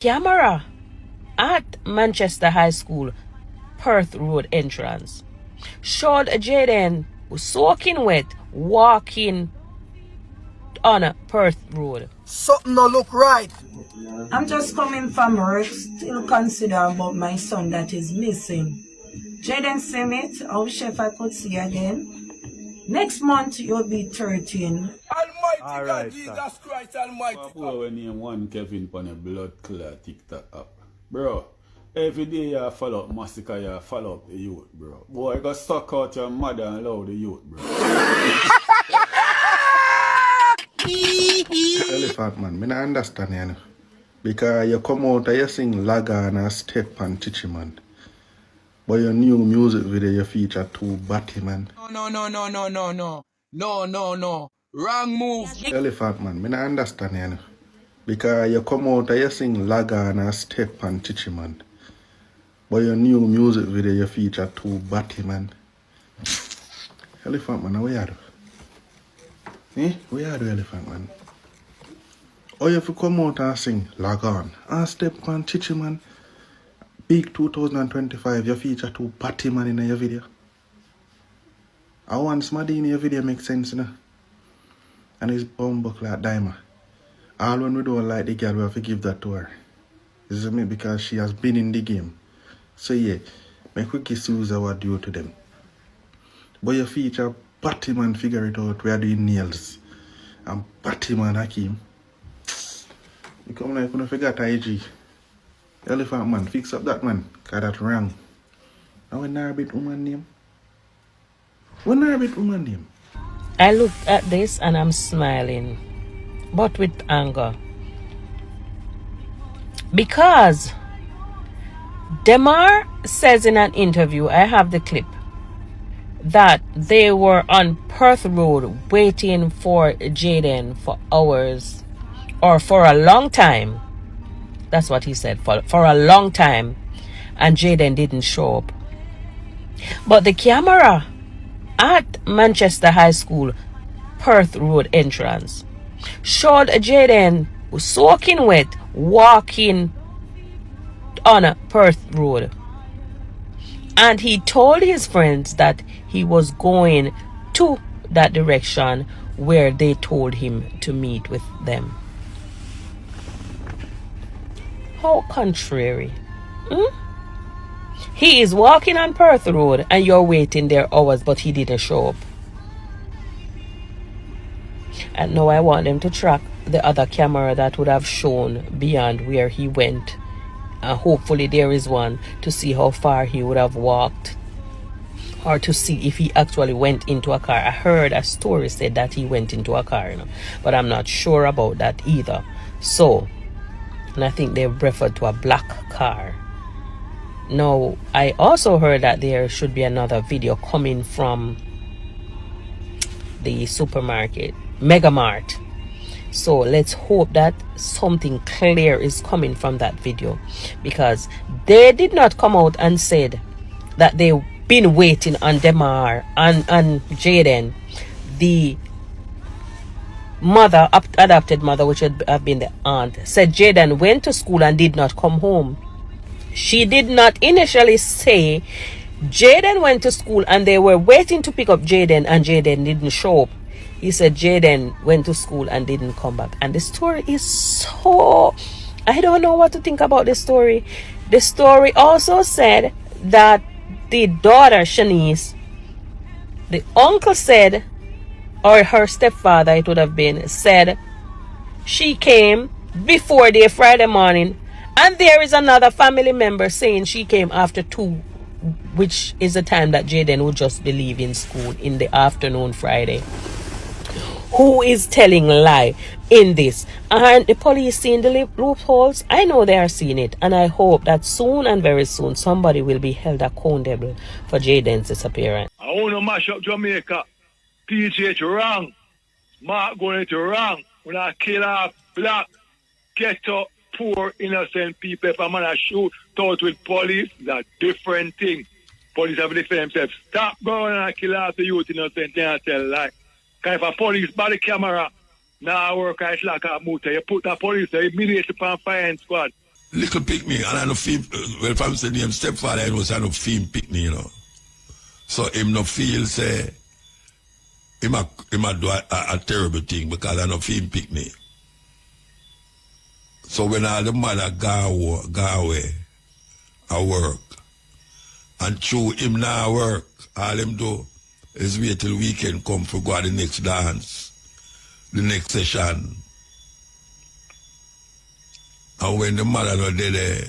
Camera at Manchester High School, Perth Road entrance showed Jayden soaking wet walking on Perth Road. Something don't look right. I'm just coming from work, still consider about my son that is missing. Jayden Summit, I wish if I could see you again. Next month you'll be 13. Almighty All God, right, Jesus Christ Almighty. Who we name one Kevin on a blood clot TikTok app? Bro, every day you follow up massacre, you follow up the youth, bro. Boy, you got suck out your mother and love the youth, bro. Elephant man, me not understand you know. Because you come out and you sing Lagan and Step and Chichi man. But your new music video you feature two Batty man. No. Wrong move. Elephant man, me not understand you know. Because you come out and you sing Lagan and Step and Chichi man. But your new music video you feature two Batty man. Elephant man, what you do? What you do, Elephant man? Or you have to come out and sing Lagan and Step and Chichi man. Big 2025, you feature two Batty man in your video. I want somebody in your video make sense, you know. And it's bumbuck like Demar. All when we don't like the girl, we have to give that to her. This is me because she has been in the game. So yeah, my quick issues are what due to them. But you feature Batty man figure it out, we are doing nails. And Batty man Hakim. You come like when you forget IG. Elephant man, fix up that man, cause that's wrong. And when I bit woman name? When I bit woman name? I looked at this and I'm smiling, but with anger. Because Demar says in an interview, I have the clip, that they were on Perth Road waiting for Jayden for hours or for a long time. That's what he said, for a long time, and Jayden didn't show up. But the camera at Manchester High School, Perth Road entrance showed Jayden soaking wet walking on Perth Road. And he told his friends that he was going to that direction where they told him to meet with them. How contrary. He is walking on Perth Road and you're waiting there hours, but he didn't show up. And now I want them to track the other camera that would have shown beyond where he went. And hopefully there is one to see how far he would have walked, or to see if he actually went into a car. I heard a story said that he went into a car, you know, but I'm not sure about that either. So, and I think they referred to a black car. Now, I also heard that there should be another video coming from the supermarket, Mega Mart. So let's hope that something clear is coming from that video, because they did not come out and said that they've been waiting on Demar and Jayden. The mother, adopted mother, which would have been the aunt, said Jayden went to school and did not come home. She did not initially say Jayden went to school and they were waiting to pick up Jayden and Jayden didn't show up. He said Jayden went to school and didn't come back. And the story is so... I don't know what to think about the story. The story also said that the daughter, Shanice, the uncle said, or her stepfather it would have been, said she came before the Friday morning. And there is another family member saying she came after 2, which is the time that Jayden would just be leaving school in the afternoon Friday. Who is telling lie in this? And the police seeing the loopholes? I know they are seeing it, and I hope that soon and very soon somebody will be held accountable for Jayden's disappearance. I want to mash up Jamaica. PGH wrong. Mark going to wrong. When I kill off black, ghetto, poor, innocent people, if I'm going to shoot out with police, that's a different thing. Police have to defend themselves. Stop going and kill off the youth innocent and tell lie. Because if a police body camera now work, it's like a muta. You put the police there immediately on firing squad. little picnic, and I no feel, well, if I'm saying him stepfather, I know I no feel picnic, you know. So him no feel, say, him a do a terrible thing because I no feel picnic. So when all the mother go away, I work. And through him now work, all him do is wait till weekend come for go to the next dance, the next session. And when the mother not there,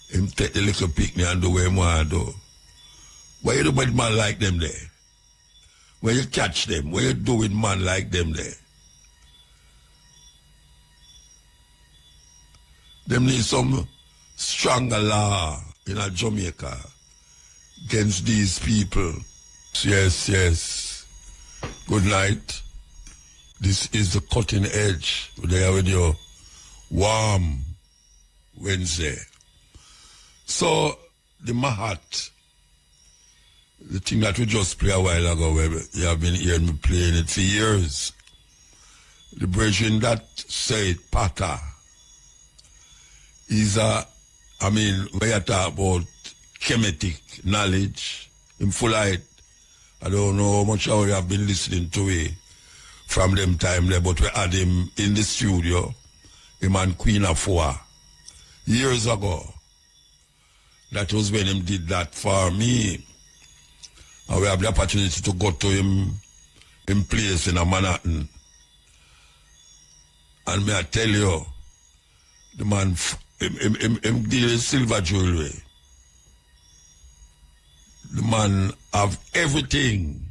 him take the little picnic and do what he want to do. Why you do with man like them there? When you catch them, what you do with man like them there? Them need some stronger law in a Jamaica against these people. Yes, yes. Good night. This is the cutting edge. There with your warm Wednesday. So, the Mahat, the thing that we just played a while ago, where you have been hearing me playing it for years. The version that said Pata is when you talk about chemetic knowledge, in full light, I don't know how much you have been listening to it from them time there, but we had him in the studio, him and Queen of Four, years ago. That was when him did that for me. And we have the opportunity to go to him in place in a Manhattan. And may I tell you, the man, him deal with silver jewelry. The man have everything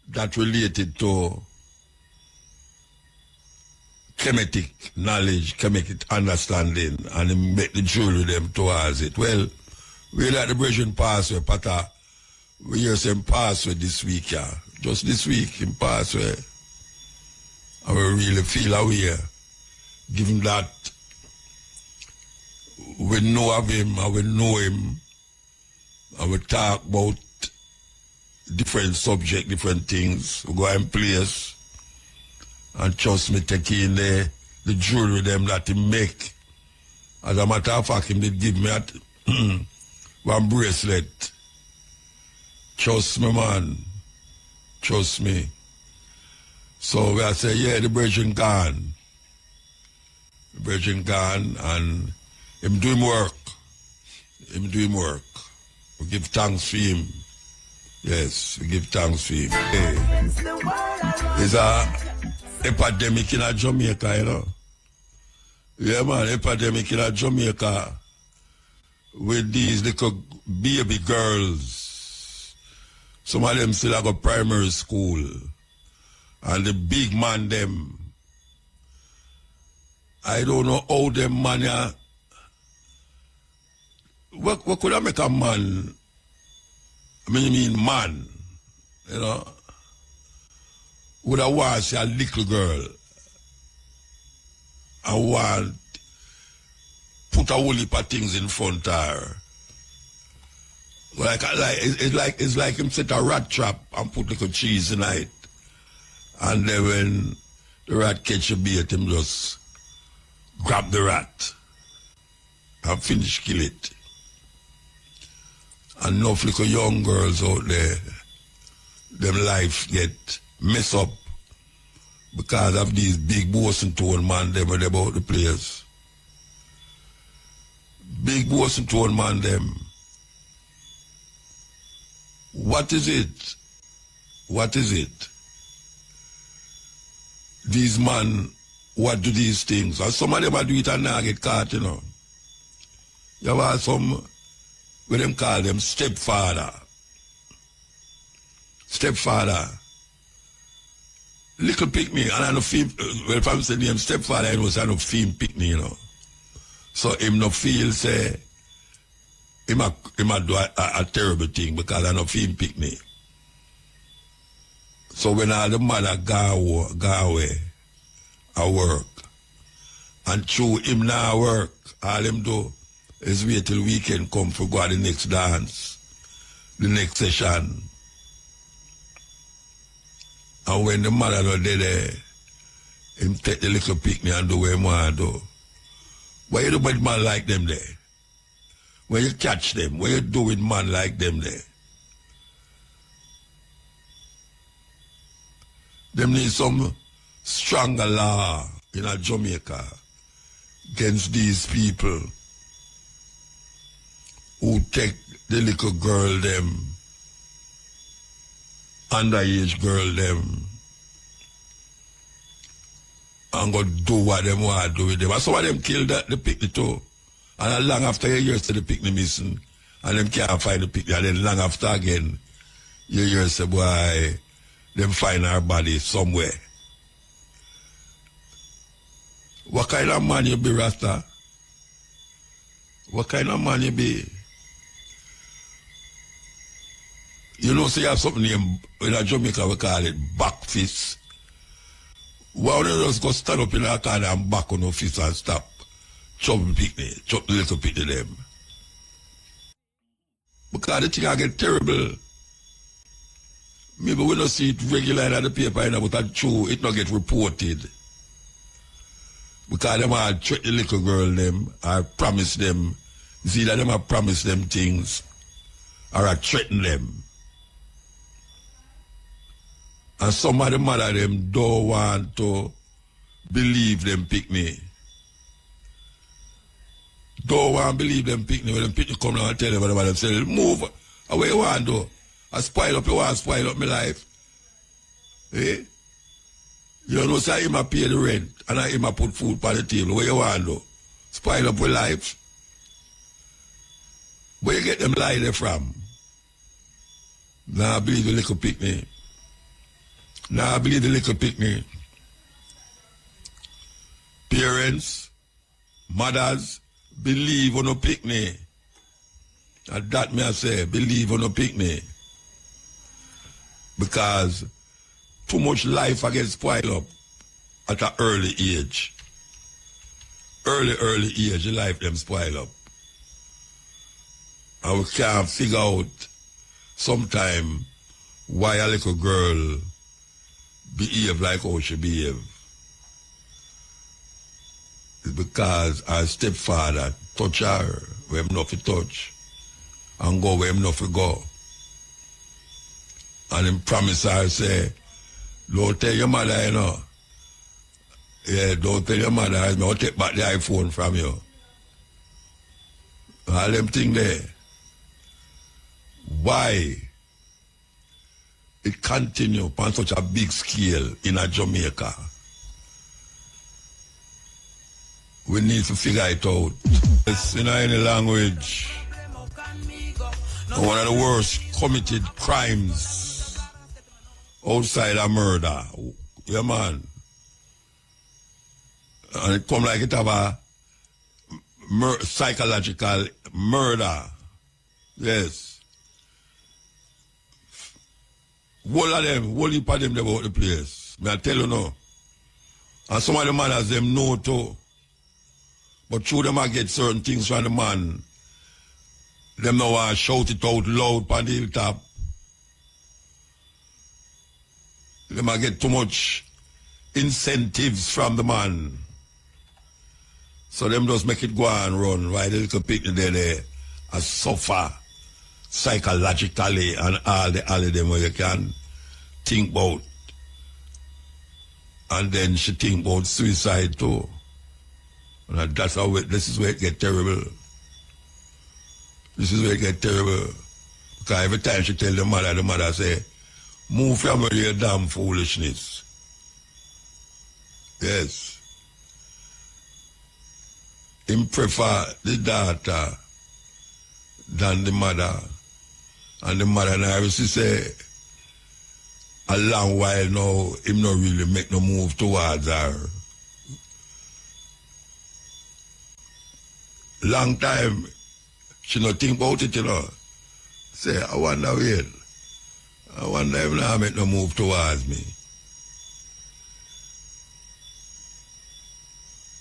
that related to chemetic knowledge, chemetic understanding, and he make the jewelry them towards it. Well, we let the Brazilian pass with Pata. We hear him pass with this week, yeah. Just this week, him pass with. And we really feel aware, given that we know of him and we know him, and we talk about different subjects, different things. We go in place, and trust me, take in the jewelry them that he make. As a matter of fact, him did give me one bracelet. Trust me, man. Trust me. So we say, yeah, the Virgin gone. The Virgin gone, and him do him work. Him do him work. We give thanks for him. Yes, we give thanks for him. Hey. There's a epidemic in Jamaica, you know. Yeah, man, epidemic in Jamaica with these little baby girls. Some of them still have a primary school. And the big man them, I don't know how them man, what could I make a man, I mean man, you know, would I want to see a little girl, I want put a whole heap of things in front of her. It's like him set a rat trap and put little cheese in it. And then when the rat catch a bait, him just grab the rat and finish kill it. And enough little young girls out there, them life get messed up because of these big boss and tone man them about the place. Big boss and tone man them. What is it? What is it? These men, what do these things? And some of them do it and now get caught, you know. You have some, what them call them, stepfather. Stepfather. Little pick-me, and I know feel, well, if I'm saying him stepfather, I know I feel pick-me, you know. So him no feel, say, him a do a terrible thing because I no feel pick-me. So when all the mother go away, I work. And through him now work, all him do is wait till weekend come for go to the next dance, the next session. And when the mother not there, him take the little picnic and do what he want to do. What you do with man like them there? When you catch them, what you do with man like them there? Them need some stronger law in a Jamaica against these people who take the little girl them, underage girl them, and go do what them want to do with them. And some of them killed the picnic too. And long after you hear say the picnic missing, and them can't find the picnic, and then long after again, you hear say, boy, them find our body somewhere. What kind of man you be, Rasta? What kind of man you be? You know, say you have something named, in a Jamaica we call it back fist. Why don't you just go stand up in a corner and back on your fist and stop? Chop the picnic, chop the little picnic them. Because the thing I get terrible. Maybe we don't see it regular in the paper, but that's true, it not get reported. Because them all treat the little girl them, I promise them, see that them I promise them things, or I threaten them. And some of the mother them don't want to believe them pick me. Don't want to believe them pick me. When them pick me come down and tell them what them say, move away you want to do. I spoil up, you want to spoil up my life. Eh? You don't know, say him a pay the rent and I him a put food on the table. What you want to do? Spoil up your life. Where you get them lie there from? Now I believe the little pick me. Now I believe the little picnic. Parents, mothers, believe on a picnic. And that me I say, believe on a picnic. Because too much life I get spoiled up at an early age. Early age, the life them spoil up. And we can't figure out sometime why a little girl behave like how she behave. It's because her stepfather touch her where him not to touch and go where him not to go. And him promise her say, don't tell your mother, you know. Yeah, don't tell your mother, I'll take back the iPhone from you. All them things there. Why it continue on such a big scale in a Jamaica? We need to figure it out. It's in any language. One of the worst committed crimes outside of murder. Yeah, man. And it come like it have a psychological murder. Yes. All of them, whole heap of them about the place. I tell you now. And some of the mothers them know too. But through them I get certain things from the man. Them now I shout it out loud on the hilltop. Them I get too much incentives from the man. So them just make it go and run while the little picnic there and suffer psychologically and all them where you can think about. And then she think about suicide too. And that's how this is where it get terrible. This is where it get terrible. Because every time she tell the mother say, move from where your damn foolishness. Yes. Him prefer the daughter than the mother. And the mother now she say, a long while now, him not really make no move towards her. Long time, she not think about it, you know. Say, I wonder where. I wonder if now make no move towards me.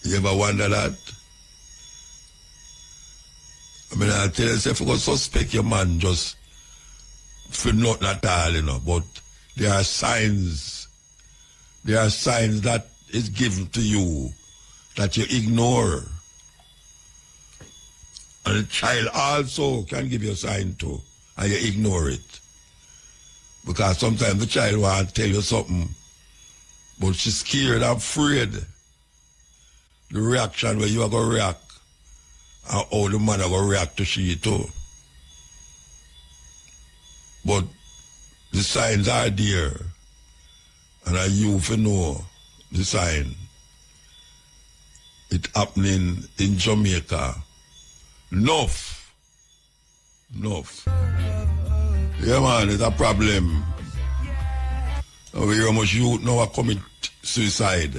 You ever wonder that? I mean, I tell you, if you go suspect your man just for nothing at all, you know, but there are signs that is given to you that you ignore. And the child also can give you a sign too, and you ignore it. Because sometimes the child want to tell you something, but she's scared and afraid. The reaction where you are going to react, and how the man are going to react to she too. But the signs are there, and you for know the sign. It happening in Jamaica. Enough. Yeah, man, it's a problem. We hear how much youth now are commit suicide.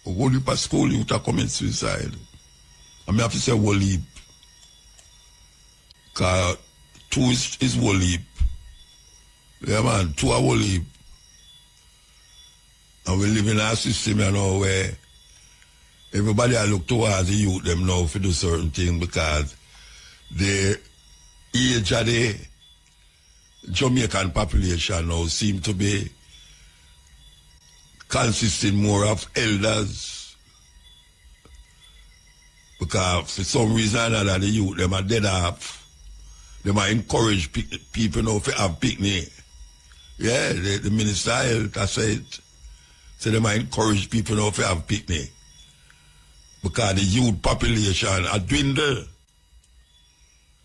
Whole heap of school youth are commit suicide. I mean, I have to say whole heap. Because 2 is whole heap. Yeah, man, 2 are whole heap. And we live in a system, you know, where everybody I look towards the youth them now to do certain things because the age of the Jamaican population now seem to be consisting more of elders. Because for some reason or another, the youth them are dead off. They might encourage people now to have picnic. Yeah, the Minister of Health has said, so they might encourage people now to have picnic. Because the youth population are dwindle.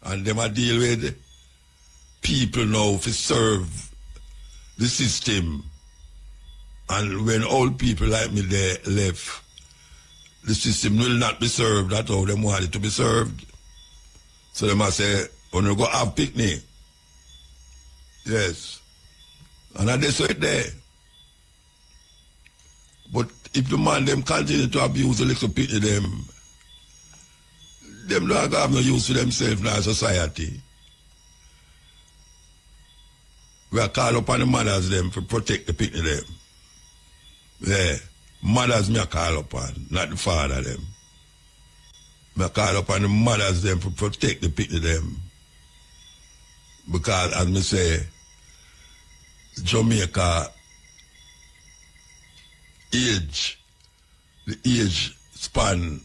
And them are deal with people now to serve the system. And when old people like me they left, the system will not be served. That's how they want it to be served. So they must say, when you go have picnic. Yes. And I just it there. But if the man them continue to abuse the little picnic them don't have no use for themselves in our society. We are called upon the mothers them to protect the picnic them. Yeah. Mothers me are called upon, not the father them. Me are called upon the mothers them to protect the picnic them. Because as me say, Jamaica the age span,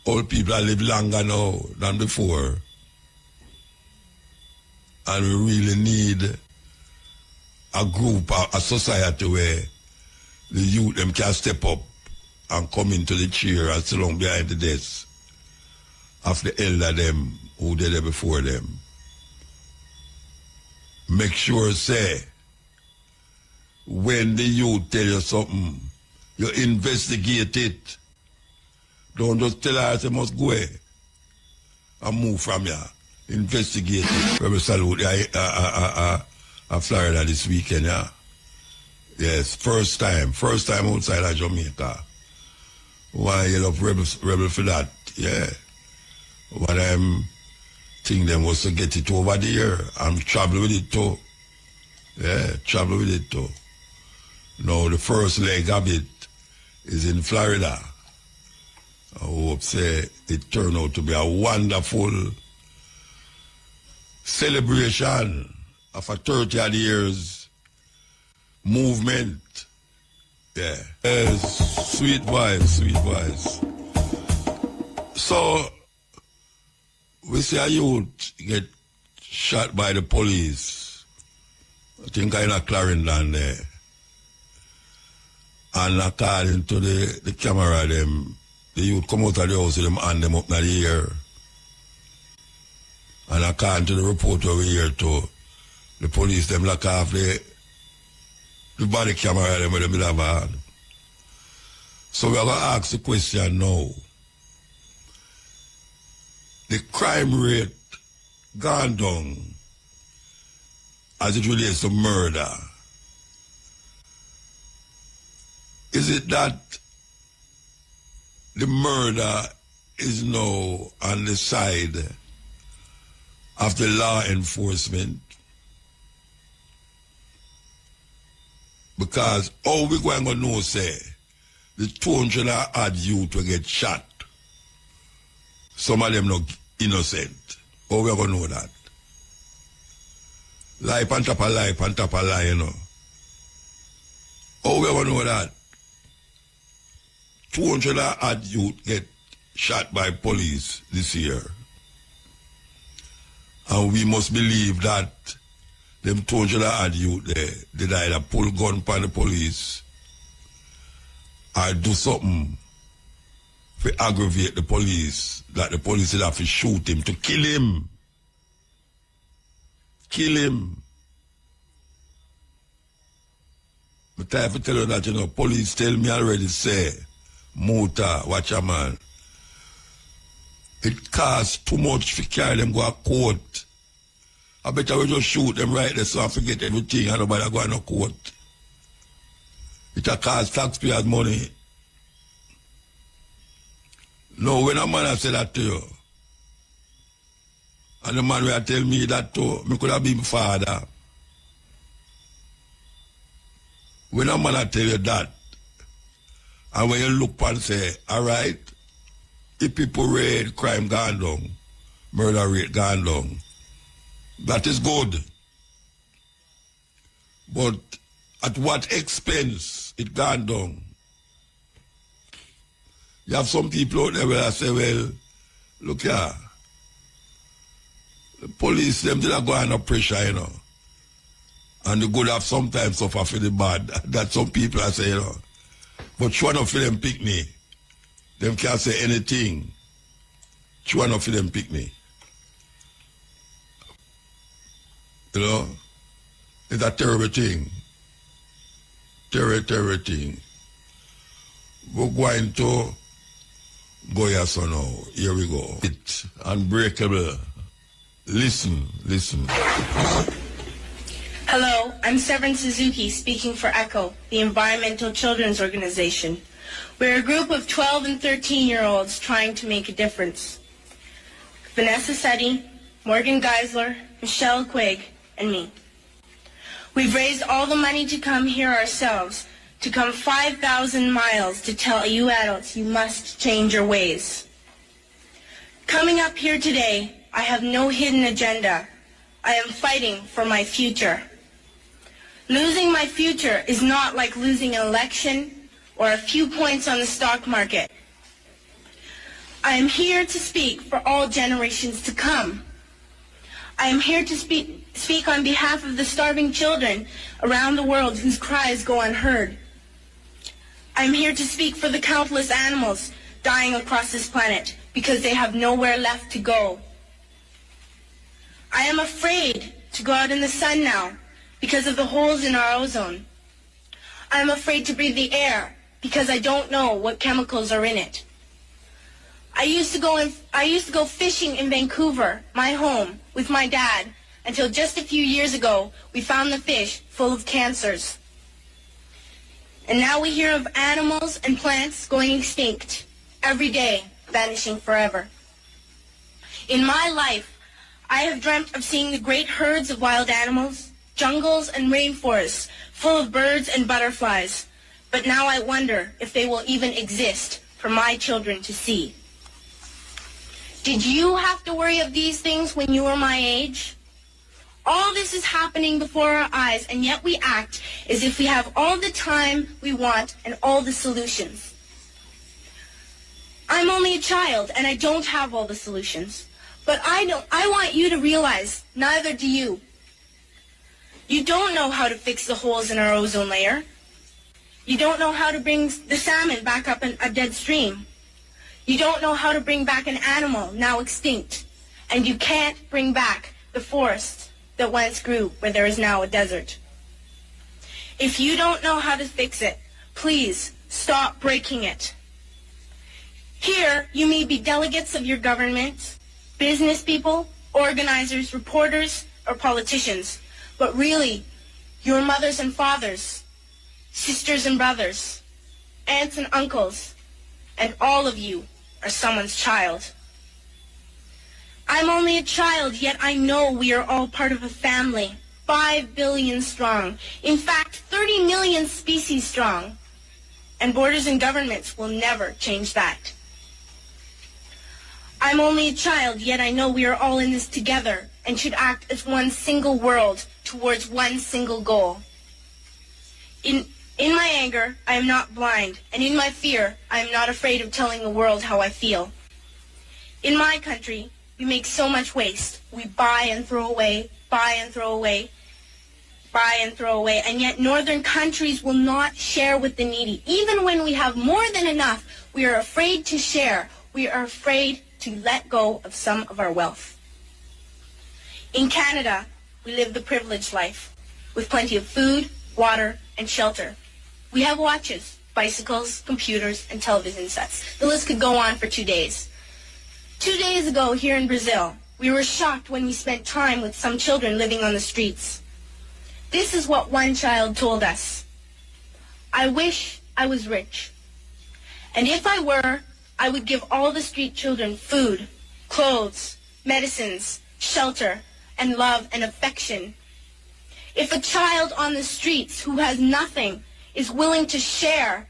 old people live longer now than before. And we really need a group, a society where the youth them can step up and come into the chair and sit down behind the desk of the elder them who did it before them. Make sure, say, when the youth tell you something, you investigate it. Don't just tell her you must go away and move from here. Investigate it. We salute Florida this weekend, yeah. Yes, first time outside of Jamaica. Why you love rebel for that, yeah. What I'm think them was to get it over there and travel with it too. Yeah, travel with it too. Now the first leg of it is in Florida. I hope say it turned out to be a wonderful celebration of a 30 years movement. Yeah. Yes, sweet voice. So we see a youth get shot by the police. I think in a Clarendon there. And according to the camera them, the youth come out of the house with them hand them up in the air. And according to the report over here too, the police them lock off the body camera them with the middle of hand. So we are going to ask the question now. The crime rate gone down as it relates to murder. Is it that the murder is now on the side of the law enforcement? Because how we going to know, say, the 200 odd youth will get shot. Some of them not innocent. How we going to know that? Life on top of life on top of lie, you know. How we going to know that? 200 odd youth get shot by police this year. And we must believe that them 200 odd youth there, they either pull gun by the police or do something to aggravate the police, that the police will have to shoot him, to kill him. Kill him. But I have to tell you that, you know, police tell me already, say, muta, watch a man. It costs too much to carry them go to court. I better we just shoot them right there so I forget everything and nobody go to court. It a cost taxpayers money. No, when a man I say that to you, and the man will tell me that too, me could have been my father. When a man I tell you that, and when you look and say, all right, if people rate crime gone down, murder rate gone down, that is good. But at what expense it gone down? You have some people out there where I say, well, look here, the police, them did not go under pressure, you know. And the good have sometimes suffer for the bad. That some people I say, you know. But you want for them pick me. Them can't say anything. You want for them pick me. You know? It's a terrible thing. Terrible thing. We're going to go here so now. Here we go. It's unbreakable. Listen. Hello, I'm Severin Suzuki speaking for ECHO, the Environmental Children's Organization. We're a group of 12 and 13-year-olds trying to make a difference. Vanessa Setti, Morgan Geisler, Michelle Quigg, and me. We've raised all the money to come here ourselves, to come 5,000 miles to tell you adults you must change your ways. Coming up here today, I have no hidden agenda. I am fighting for my future. Losing my future is not like losing an election or a few points on the stock market. I am here to speak for all generations to come. I am here to speak on behalf of the starving children around the world whose cries go unheard. I am here to speak for the countless animals dying across this planet because they have nowhere left to go. I am afraid to go out in the sun now because of the holes in our ozone. I am afraid to breathe the air because I don't know what chemicals are in it. I used to go fishing in Vancouver, my home, with my dad, until just a few years ago we found the fish full of cancers. And now we hear of animals and plants going extinct, every day vanishing forever. In my life, I have dreamt of seeing the great herds of wild animals, jungles and rainforests full of birds and butterflies. But now I wonder if they will even exist for my children to see. Did you have to worry of these things when you were my age? All this is happening before our eyes, and yet we act as if we have all the time we want and all the solutions. I'm only a child, and I don't have all the solutions. But I want you to realize, neither do you. You don't know how to fix the holes in our ozone layer. You don't know how to bring the salmon back up in a dead stream. You don't know how to bring back an animal now extinct. And you can't bring back the forest that once grew where there is now a desert. If you don't know how to fix it, please stop breaking it. Here, you may be delegates of your government, business people, organizers, reporters, or politicians, but really, your mothers and fathers, sisters and brothers, aunts and uncles, and all of you are someone's child. I'm only a child, yet I know we are all part of a family, 5 billion strong, in fact 30 million species strong, and borders and governments will never change that. I'm only a child, yet I know we are all in this together and should act as one single world towards one single goal. In my anger, I am not blind, and in my fear, I am not afraid of telling the world how I feel. In my country, we make so much waste. We buy and throw away, buy and throw away, buy and throw away, and yet northern countries will not share with the needy. Even when we have more than enough, we are afraid to share. We are afraid to let go of some of our wealth. In Canada, we live the privileged life with plenty of food, water, and shelter. We have watches, bicycles, computers, and television sets. The list could go on for 2 days. 2 days ago here in Brazil, we were shocked when we spent time with some children living on the streets. This is what one child told us. I wish I was rich. And if I were, I would give all the street children food, clothes, medicines, shelter, and love and affection. If a child on the streets who has nothing is willing to share,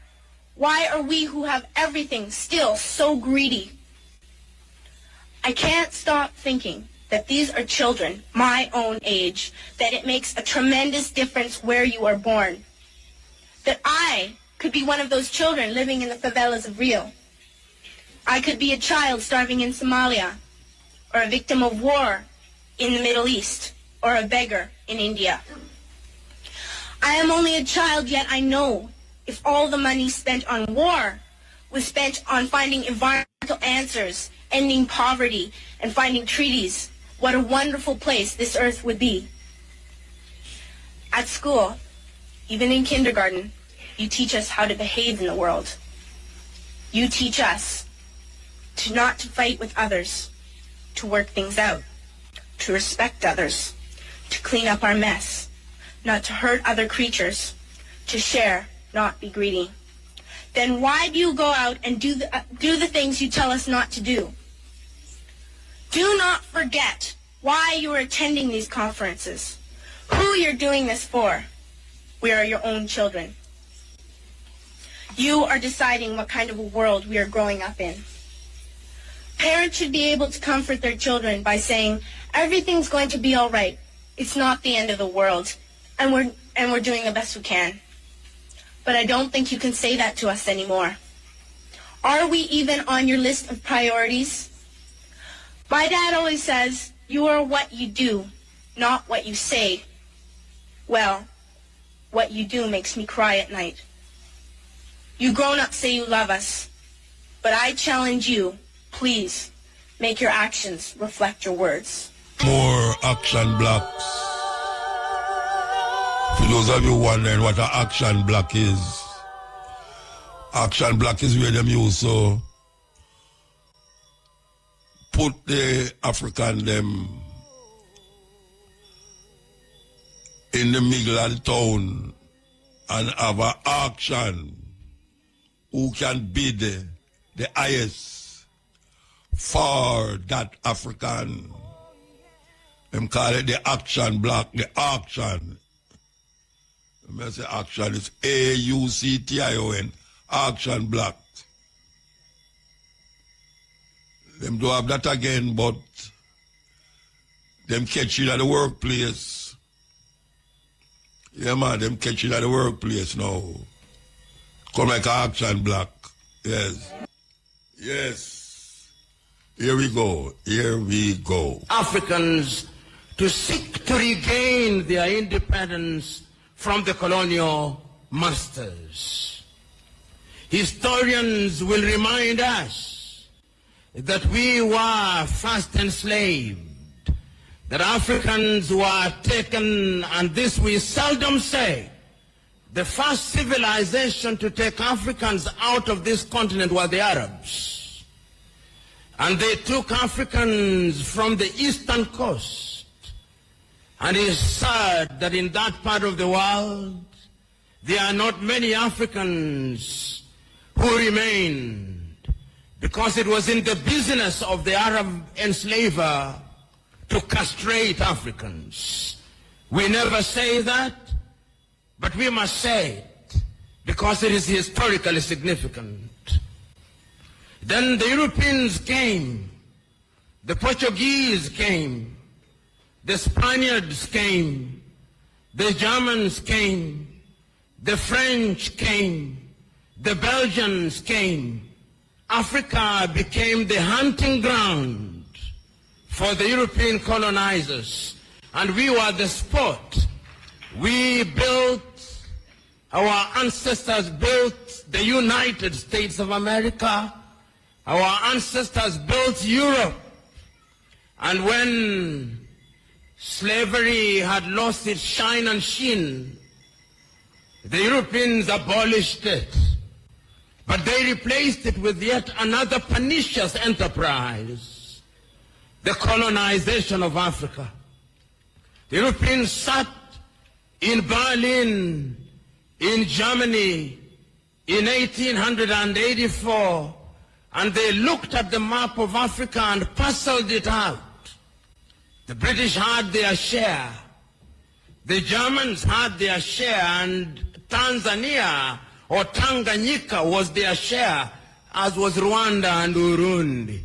why are we who have everything still so greedy? I can't stop thinking that these are children my own age, that it makes a tremendous difference where you are born. That I could be one of those children living in the favelas of Rio. I could be a child starving in Somalia, or a victim of war in the Middle East, or a beggar in India. I am only a child, yet I know if all the money spent on war was spent on finding environmental answers, ending poverty, and finding treaties, what a wonderful place this earth would be. At school, even in kindergarten, you teach us how to behave in the world. You teach us to not to fight with others, to work things out, to respect others, to clean up our mess, not to hurt other creatures, to share, not be greedy. Then why do you go out and do the things you tell us not to do? Do not forget why you are attending these conferences, who you're doing this for. We are your own children. You are deciding what kind of a world we are growing up in. Parents should be able to comfort their children by saying, everything's going to be all right. It's not the end of the world, and we're doing the best we can. But I don't think you can say that to us anymore. Are we even on your list of priorities? My dad always says, you are what you do, not what you say. Well, what you do makes me cry at night. You grown-ups say you love us, but I challenge you, please, make your actions reflect your words. More action blocks. For those of you wondering what an action block is where them use so put the African them in the middle of the town and have an auction who can bid the highest for that African. Them call it the action block, the auction. When I say action, it's A-U-C-T-I-O-N, auction block. Them do have that again, but them catch you at the workplace. Yeah, man, them catch you at the workplace now. Come like an action block. Yes. Yes. Here we go. Here we go. Africans to seek to regain their independence from the colonial masters. Historians will remind us that we were first enslaved, that Africans were taken, and this we seldom say. The first civilization to take Africans out of this continent were the Arabs. And they took Africans from the eastern coast. And it's sad that in that part of the world, there are not many Africans who remained, because it was in the business of the Arab enslaver to castrate Africans. We never say that, but we must say it because it is historically significant. Then the Europeans came, the Portuguese came, the Spaniards came, the Germans came, the French came, the Belgians came, Africa became the hunting ground for the European colonizers, and we were the sport. Our ancestors built the United States of America. Our ancestors built Europe. And when slavery had lost its shine and sheen, the Europeans abolished it. But they replaced it with yet another pernicious enterprise, the colonization of Africa. The Europeans sat in Berlin, in Germany, in 1884, and they looked at the map of Africa and parceled it out. The British had their share. The Germans had their share, and Tanzania or Tanganyika was their share, as was Rwanda and Burundi.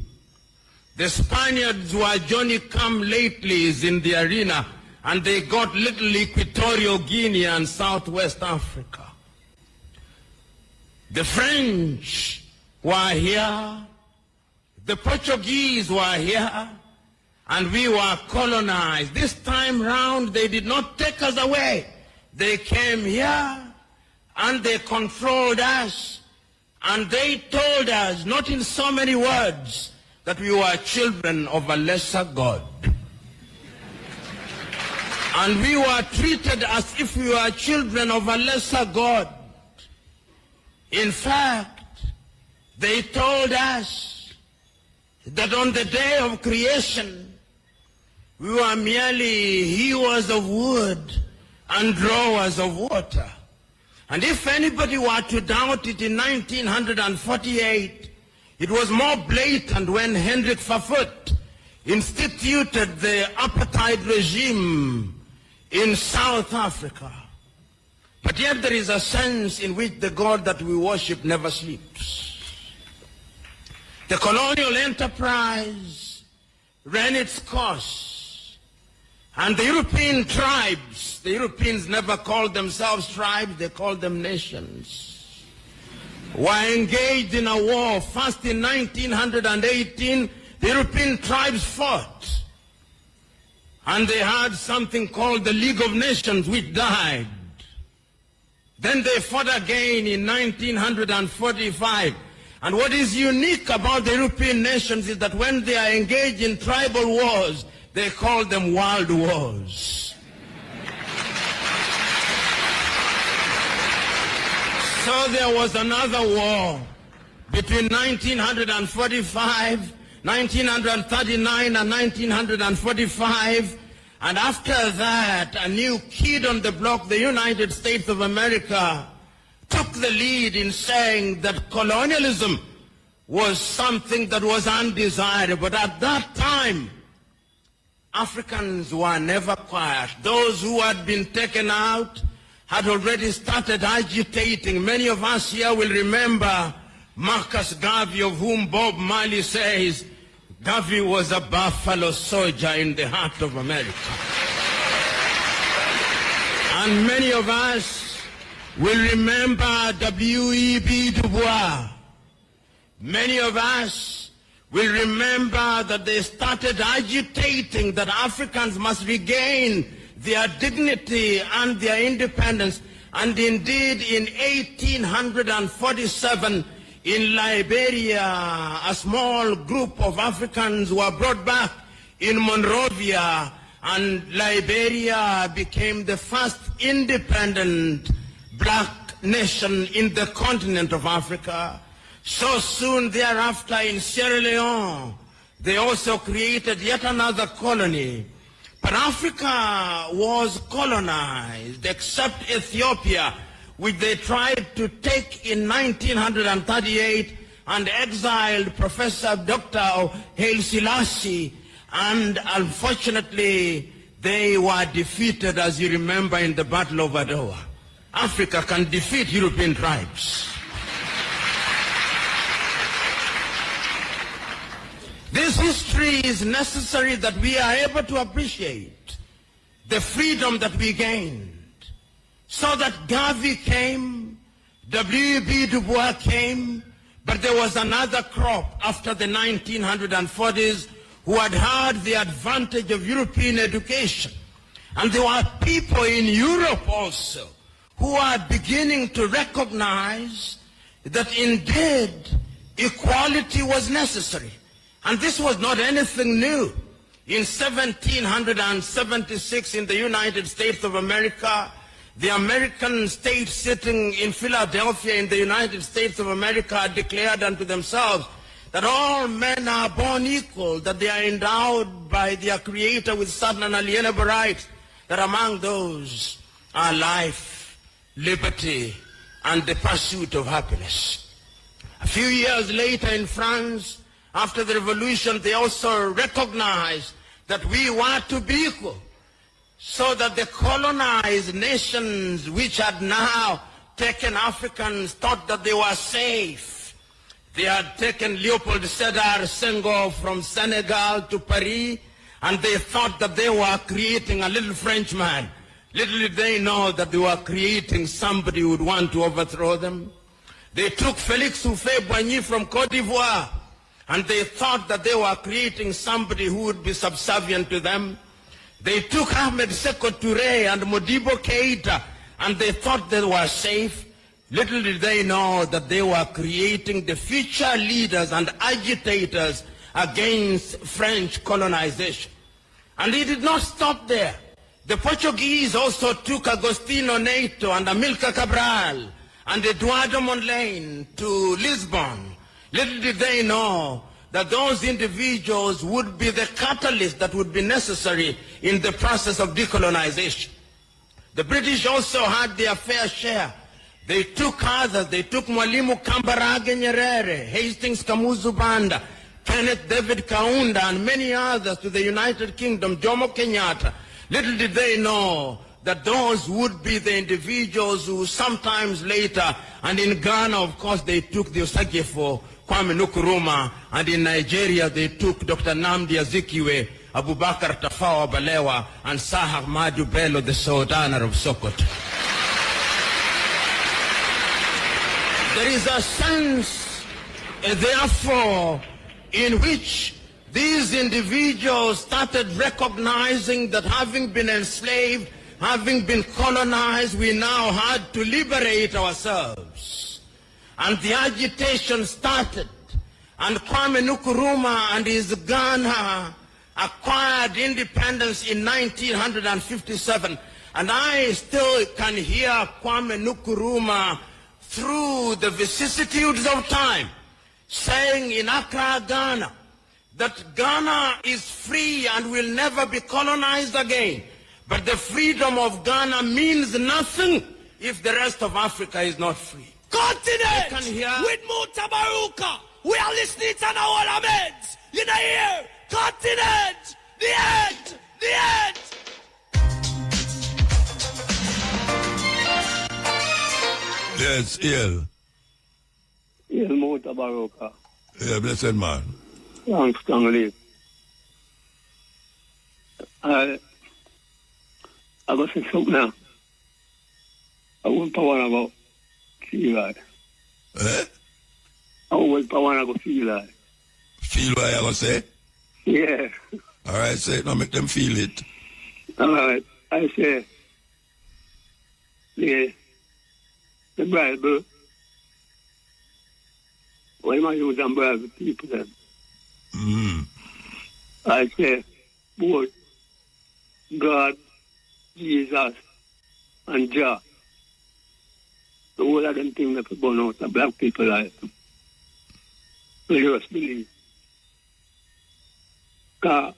The Spaniards were Johnny-come-latelys in the arena, and they got little Equatorial Guinea and Southwest Africa. The French were here, the Portuguese were here, and we were colonized. This time round, they did not take us away. They came here, and they controlled us, and they told us, not in so many words, that we were children of a lesser God. And we were treated as if we were children of a lesser God. In fact, they told us that on the day of creation, we were merely hewers of wood and drawers of water. And if anybody were to doubt it in 1948, it was more blatant when Hendrik Verwoerd instituted the apartheid regime in South Africa. But yet there is a sense in which the God that we worship never sleeps. The colonial enterprise ran its course, and the European tribes, the Europeans never called themselves tribes, they called them nations, were engaged in a war. First in 1918, the European tribes fought. And they had something called the League of Nations, which died. Then they fought again in 1945. And what is unique about the European nations is that when they are engaged in tribal wars, they call them world wars. So there was another war between 1945, 1939 and 1945, and after that, a new kid on the block, the United States of America, took the lead in saying that colonialism was something that was undesirable. But at that time, Africans were never quiet. Those who had been taken out had already started agitating. Many of us here will remember Marcus Garvey, of whom Bob Marley says, Garvey was a buffalo soldier in the heart of America. And many of us will remember W.E.B. Du Bois. Many of us will remember that they started agitating that Africans must regain their dignity and their independence. And indeed, in 1847, in Liberia, a small group of Africans were brought back in Monrovia, and Liberia became the first independent black nation in the continent of Africa. So soon thereafter in Sierra Leone, they also created yet another colony. But Africa was colonized, except Ethiopia, which they tried to take in 1938 and exiled Professor Dr. Haile Selassie. And unfortunately, they were defeated, as you remember, in the Battle of Adwa. Africa can defeat European tribes. This history is necessary that we are able to appreciate the freedom that we gained. So that Garvey came, W.E.B. Du Bois came, But there was another crop after the 1940s who had had the advantage of European education. And there were people in Europe also who are beginning to recognize that indeed equality was necessary. And this was not anything new. In 1776 in the United States of America, the American state sitting in Philadelphia in the United States of America declared unto themselves that all men are born equal, that they are endowed by their Creator with certain unalienable rights, that among those are life, liberty, and the pursuit of happiness. A few years later in France, after the revolution, they also recognized that we were to be equal, so that the colonized nations which had now taken Africans thought that they were safe. They had taken Leopold Sédar Senghor from Senegal to Paris, and they thought that they were creating a little Frenchman. Little did they know that they were creating somebody who would want to overthrow them. They took Félix Houphouët-Boigny from Côte d'Ivoire, and they thought that they were creating somebody who would be subservient to them. They took Ahmed Sékou Touré and Modibo Keïta, and they thought they were safe. Little did they know that they were creating the future leaders and agitators against French colonization. And it did not stop there. The Portuguese also took Agostinho Neto and Amilcar Cabral and Eduardo Mondlane to Lisbon. Little did they know that those individuals would be the catalyst that would be necessary in the process of decolonization. The British also had their fair share. They took others. They took Mwalimu Kambarage Nyerere, Hastings Kamuzu Banda, Kenneth David Kaunda, and many others to the United Kingdom, Jomo Kenyatta. Little did they know that those would be the individuals who sometimes later, and in Ghana, of course, they took the Osagyefo, Kwame Nkrumah, and in Nigeria, they took Dr. Nnamdi Azikiwe, Abubakar Tafawa Balewa, and Sir Ahmadu Bello, the Sultan of Sokoto. There is a sense, therefore, in which these individuals started recognizing that having been enslaved, having been colonized, we now had to liberate ourselves. And the agitation started. And Kwame Nkrumah and his Ghana acquired independence in 1957. And I still can hear Kwame Nkrumah through the vicissitudes of time saying in Accra, Ghana, that Ghana is free and will never be colonized again. But the freedom of Ghana means nothing if the rest of Africa is not free. Continent with Mutabaruka. We are listening to our laments. You know here, continent, the end, the end. Yes, ill. Il Mutabaruka. Yeah, blessed man. Thanks, strongly. I go say something now. I want to want to go feel that. Eh? I want to want to go feel that. Feel what I go say? Yeah. All right, say it now, make them feel it. All right. I say, the Bible, why am I using Bible people then? I say, both God, Jesus, and Jah, the whole of them things that burn out the black people life. So you just believe. Because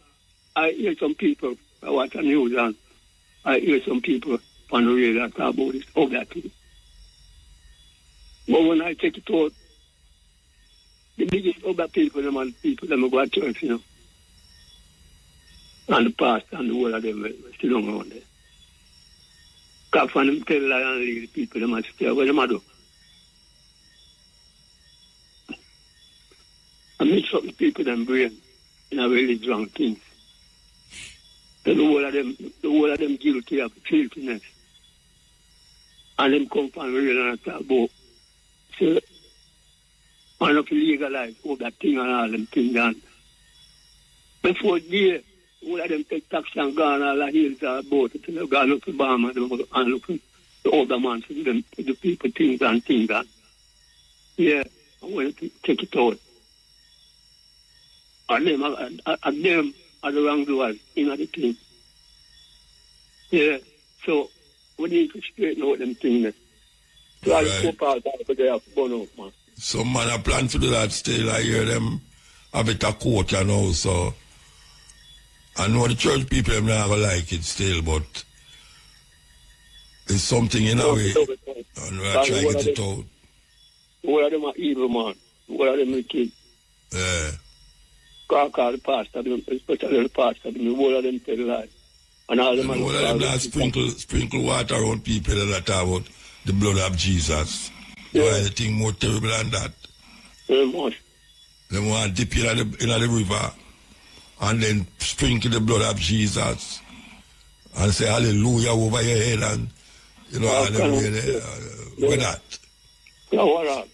I hear some people, I watch the news and I hear some people on the radio talk about this, all that thing. But when I take it out, the biggest other people, them and people, them go to church, you know. And the pastor and the whole of them still don't around there. Because when them tell lie and lead the people, them must stay where them do. I mix up the people them brain in a really wrong things. The whole of them guilty of filthiness. And them come from real and talk about. So, Man, if you legalize all that thing and all them things done. Before year, all of them take tax and gone all the hills are about it. They go look to Bama and look to the older man for them, to the people things and things that. Yeah, I want to take it out. And them are the wrongdoers in the thing. Yeah, so we need to straighten out them things. So I just hope out that they have to burn out, man. Some man a plan to do that still. I hear them have it a court, you know, so I know the church people them not gonna like it still, but it's something in a way. And we are trying to get it out. All of them are evil, man. All of them are kids. Yeah. Call the pastor, especially the pastor, all of them tell lies. And all them all of them now sprinkle water on people that talk about the blood of Jesus. Yeah. Why anything more terrible than that? Very much. They want to dip in the river and then sprinkle the blood of Jesus and say hallelujah over your head and you know and then with that. Yeah, what up?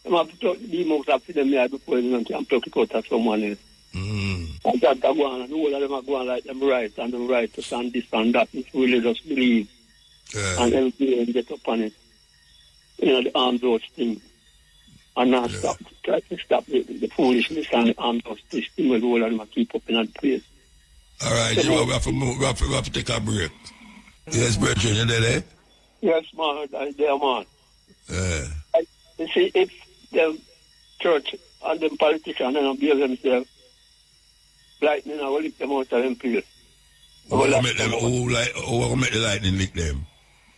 I'm have to talk the demons after them here before I'm talking about someone else. And that go on and all of them are going like them right and them right to stand this and that and really just believe. Yeah. And everything get up on it. You know, the armed road thing. And now try to stop the foolishness and the armed road thing where all of them keep up in that place. All right, so, we have to take a break. Yes, brethren, you there? Yes, man, I'm there, man. Yeah. You see, if the church and the politicians don't behave themselves, lightning, I will lick them out of them place. Who will make the lightning lick them?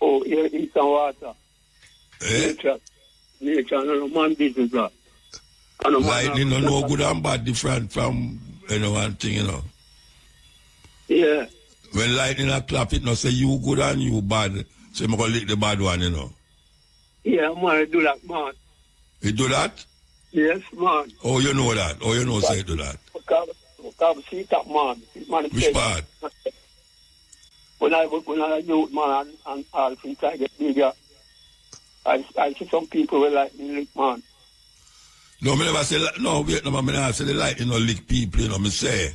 Oh, here, eat some water. Eh? Nature, no man business, that. Lightning no know good and bad different from one thing, you know. Yeah. When lightning a clap, it no say you good and you bad. So I'm going to lick the bad one, you know. Yeah, man, I do that, man. You do that? Yes, man. Oh, you know that? Oh, you know say you do that? Because see that, man. Which part? When I youth, man, and all things I get bigger, I see some people will like me lick, man. No, I never say, no, wait, no, I never say the lightning no lick people, you know, I say,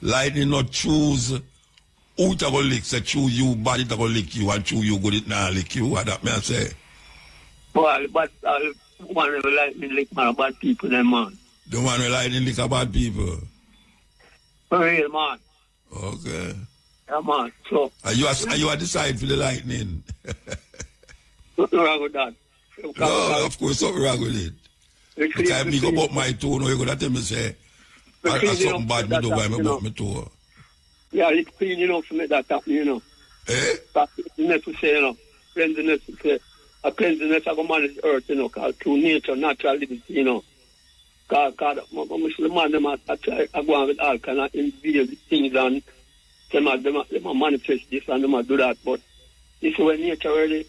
lightning not choose who to go lick, say choose you, bad it to go lick you, and choose you good it now lick you, what that may I say? Well, but one will like me lick, man, bad people, then, man. The one will lightning lick about people? For real, man. Okay. Yeah, man, so. Are you at the side for the lightning? Nothing wrong with that. No, of course, something wrong with it. Because I big about my toe, no, you're going to tell me, say, something bad me do by me about my toe. Yeah, it's clean, you know, to make that happen, you know. Eh? That's necessary, you know. Cleanliness, a cleanliness of a man's earth, you know, because through nature, natural liberty, you know. Because the man, them are going with all kind of invade things and them manifest this and them do that. But this is when nature really,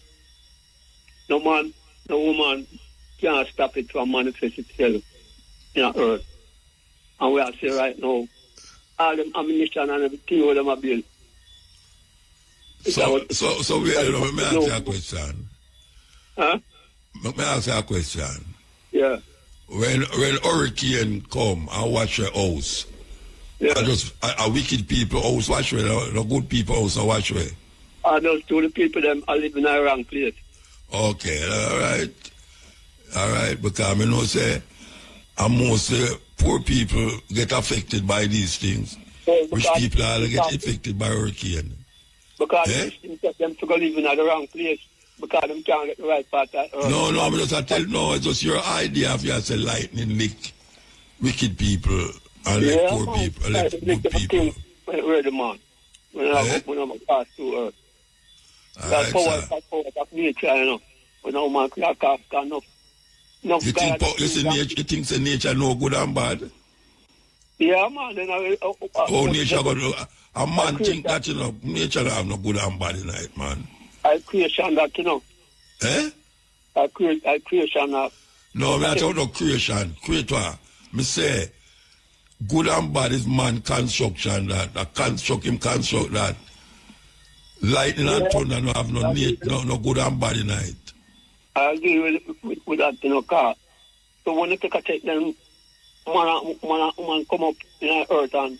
no man, no woman can't stop it from manifest itself in the earth. And we are saying right now, all them ammunition and everything where them are built. So wait, let me ask you a question. Huh? Let me ask you a question. Yeah. When hurricane come and watch your house, yeah. A wicked people house watch way, no good people house watch way. Those two the people them are living in the wrong place. Okay, all right, because I know say, and most poor people get affected by these things. Rich people all get affected by hurricane. Because them to go live in the wrong place. Because them can't get the right part of earth. No, it's just your idea of you as a lightning lick wicked people and like poor people and like good people. Ready, man. When I'm pass through earth. That's power of nature, you know. When no man can enough. You think nature no good and bad? Yeah, man. Then nature got a man think that, you know, nature have no good and bad in it, man. I creation that, you know. Eh? I creation that. No, I'm not talking about creation. Creator. Me say, good and bad is man construction that. Construct that. Lightning and thunder no have no good and bad in it. I agree with that, you know, car. So when they take them, man come up in the earth and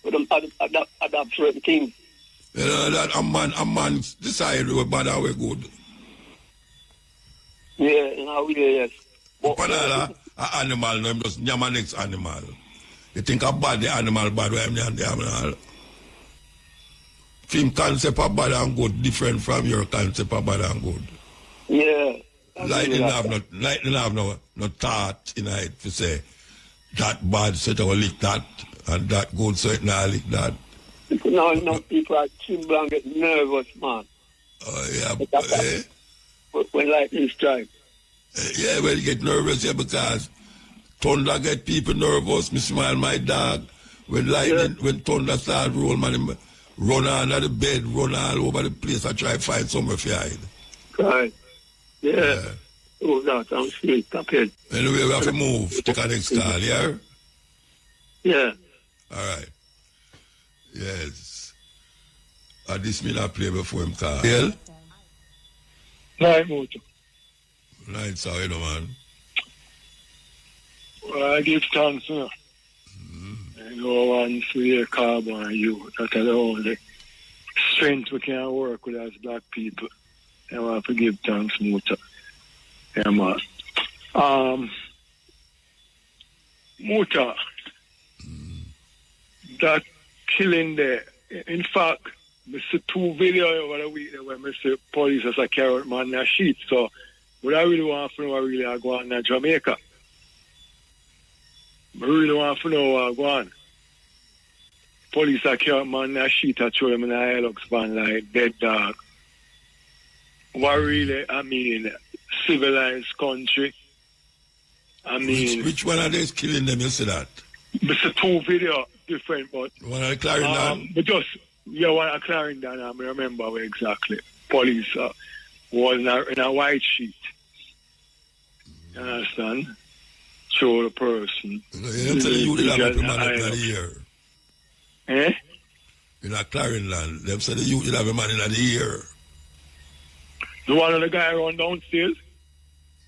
with them adapt certain things. You know, that a man decide we're bad and we're good. Yeah, in a way, yes. But an animal, no, just nyama next animal. You think a bad, the animal bad, where I'm the animal. Film concept of bad and good different from your concept of bad and good. Yeah. Lightning have no thought in it to say that bad, so it will lick that, and that good, so it not lick that. No, people are tremble and get nervous, man. Oh, yeah, when lightning strikes. Yeah, well, you get nervous, yeah, because thunder get people nervous. Me smile my dog. When lightning, when thunder start roll, man, run under the bed, run all over the place. I try to find somewhere to hide. Right. Yeah. Oh, that sounds sweet. Anyway, we have to move. Take our next call, yeah? Yeah. All right. Yes. This me not play before him call. Yeah? Right, Muta. Right, so you know, man. Well, I give thanks, you know. I know one for your carbon and you. That's the only strength we can work with as black people. I want to give thanks, Muta. Yeah, man. Muta, that killing there, in fact, I see 2 videos over the week where I see police as a carrot man in a sheet. So, what I really want to know, I really are going to Jamaica. I really want to know what go on. Police are carrot man in a sheet, I throw them in a Hilux van like dead dog. What really, I mean, civilized country. I mean... Which one are they killing them, you see that? It's a 2 video, different, but... One at Clarendon? But just, one at Clarendon, I remember where exactly. Police was in a white sheet. You understand? Show the person. You don't tell you they have a man in the ear. Eh? In a Clarendon, them say the youth will have a man in the ear. The one of the guy run downstairs?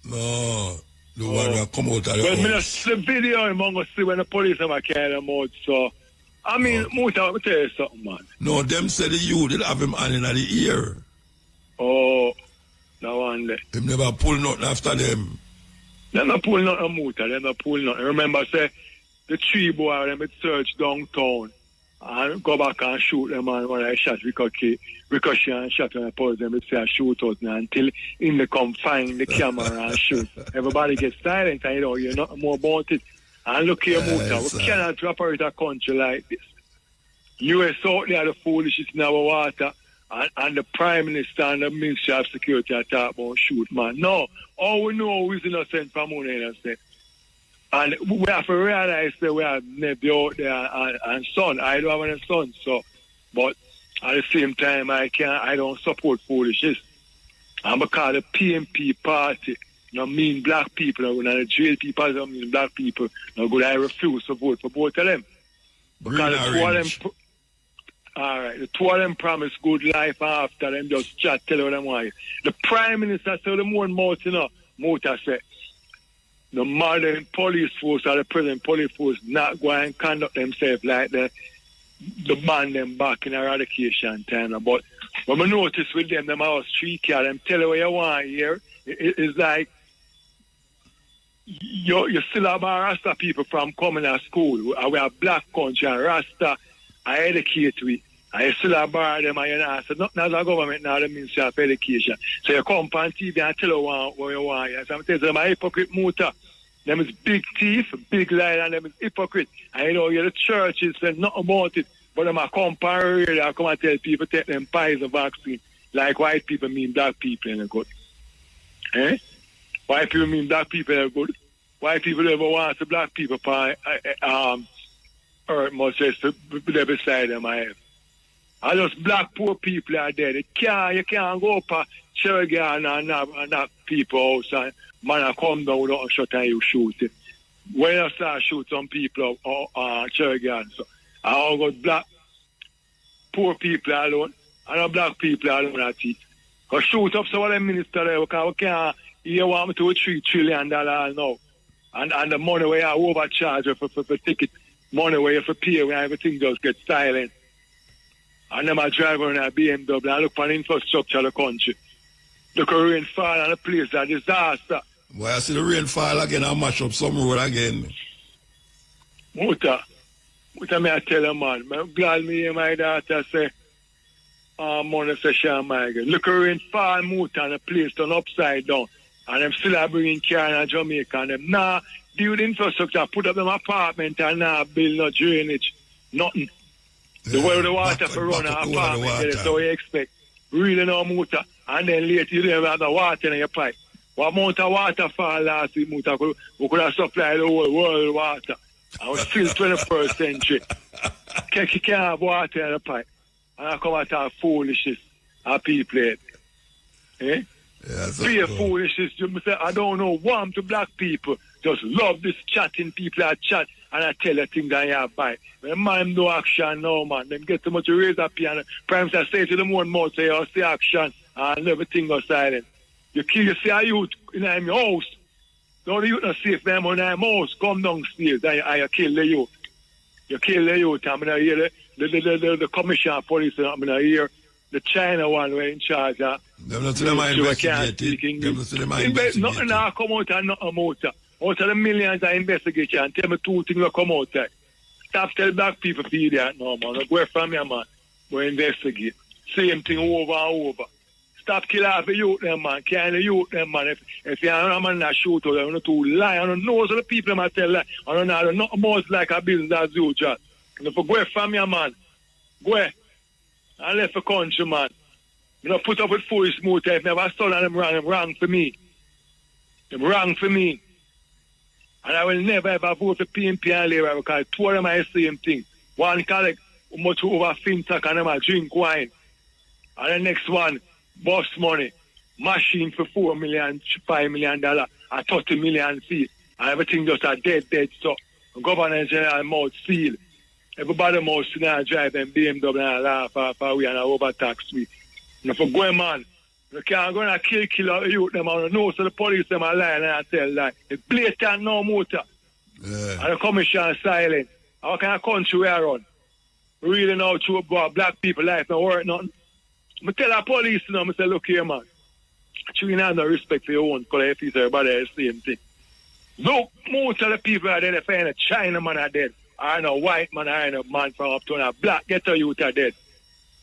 No, the one that come out of the well, house. The video I'm going to see when the police have carry them out, so... I mean, Muta, let me tell you something, man. No, them say the youth will have him hand in the ear. Oh, that one there. Him never pull nothing after them. They not pull nothing, Muta, they not pull nothing. Remember, say, the 3 boys, them search downtown and go back and shoot them, and when I shot Ricochet and shot when I pause them, it's a shootout now until in the come find the camera and shoot. Everybody gets silent and you know more about it. And look here, Muta, we cannot operate a country like this. US out there, the foolishness in our water, and the Prime Minister and the Ministry of Security are talking about shoot, man. No, all we know is innocent from money innocent. And we have to realize that we have nephew out there and son. I don't have any son, so, but at the same time, I don't support foolishness. And because the PMP party, no mean black people, and the jail people don't mean black people, no good, I refuse to vote for both of them. Because the 2 of them, all right, the 2 of them promise good life after them just chat, tell them why. The Prime Minister said the more mouth, you know, Muta said, the modern police force or the present police force not going to conduct themselves like the ban them back in eradication time. But when I notice with them house 3 cars, them tell you what you want here, it's like you still have Rasta people from coming to school. We have black country and Rasta, I educate we. I still have them and you know, so nothing as a government now the Ministry of Education. So you come on TV and tell you what you want. So I'm telling them a hypocrite Muta. Them is big thief, big liar, and them is hypocrite. And you know, the churches say nothing about it. But them a come on radio and come and tell people take them Pfizer vaccine. Like white people mean black people in a good. Eh? White people mean black people are good. White people ever want to black people or much less be beside them I have. And just black poor people are there. You can't go up a cherry and knock people out and man come down without a shot and you shoot it. When you start shoot some people cherry so I got black poor people alone and black people alone at it. Because shoot up some of them minister there because we can't you want me to $3 trillion now. And the money where I overcharge for ticket, money where you have to pay when everything just gets silent. And then I drive around a BMW and I look for the infrastructure of the country. Look at rainfall and the place, a disaster. Boy, I see the rainfall again, I mash up some road again. Muta, me I tell you, man, I'm glad me hear my daughter say, money say she migrate. Look at rainfall, Muta, and the place done upside down. And them still are bringing car in Jamaica. And them now build infrastructure, put up them apartment and now build no drainage. Nothing. The way the water for run an apartment, that's how you expect. Really no Muta. And then later you don't have the water in your pipe. What amount of water fall last week, Muta? We could have supplied the whole world water. And we still 21st century. You can't have water in the pipe. And I come out of foolishness of people. Eh? Yeah, Pure foolishness. I don't know, warm to black people. Just love this chatting people that chat and I tell you things that you buy. When man no action now, man. Them get too much to raise up here and Prime Minister say to them one more, say, oh, see action and everything goes silent. You see a youth in your house. Don't the youth not safe them on their house. Come downstairs and you kill the youth. You kill the youth. I'm going to hear the commissioner of police. I'm going to hear the China one were in charge of. Them not to them are investigating. Them not to them are investigating. Nothing now come out and nothing out. Out of the millions I investigate and tell me two things will come out there. Stop telling black people to be there. No, man. Go from here, man. Go investigate. Same thing over and over. Stop killing off the youth, them, man. Killing the youth, them, man. If you're a man that shoot out, you're not too lie. I don't know so the people that tell lie. I don't know nothing more like a business as usual. And if you go from here, man, go I left the country, man. You know, put up with foolish muta. If never son of them wrong for me. Them wrong for me. And I will never ever vote for PNP and Labour because two of them are the same thing. One collect much over fintech and them a drink wine. And the next one, bus money, machine for $4 million, $5 million, and 30 million fee. And everything just a dead. So the governor general mouth seal. Everybody must now drive them BMW and laugh off we and overtax we. And if you go, man, you can't go and kill out the youth them and know so the police them are lying and I tell lie. It's blatant no motor. Yeah. And the commission silent. How can a country we are on? We really know true about black people life not worth nothing. I tell the police now, I say, look here, man. You have no respect for your own color if everybody is the same thing. Look, most of the people are dead. They find a China man are dead. I know white man, I know man from uptown, a black ghetto youth are dead.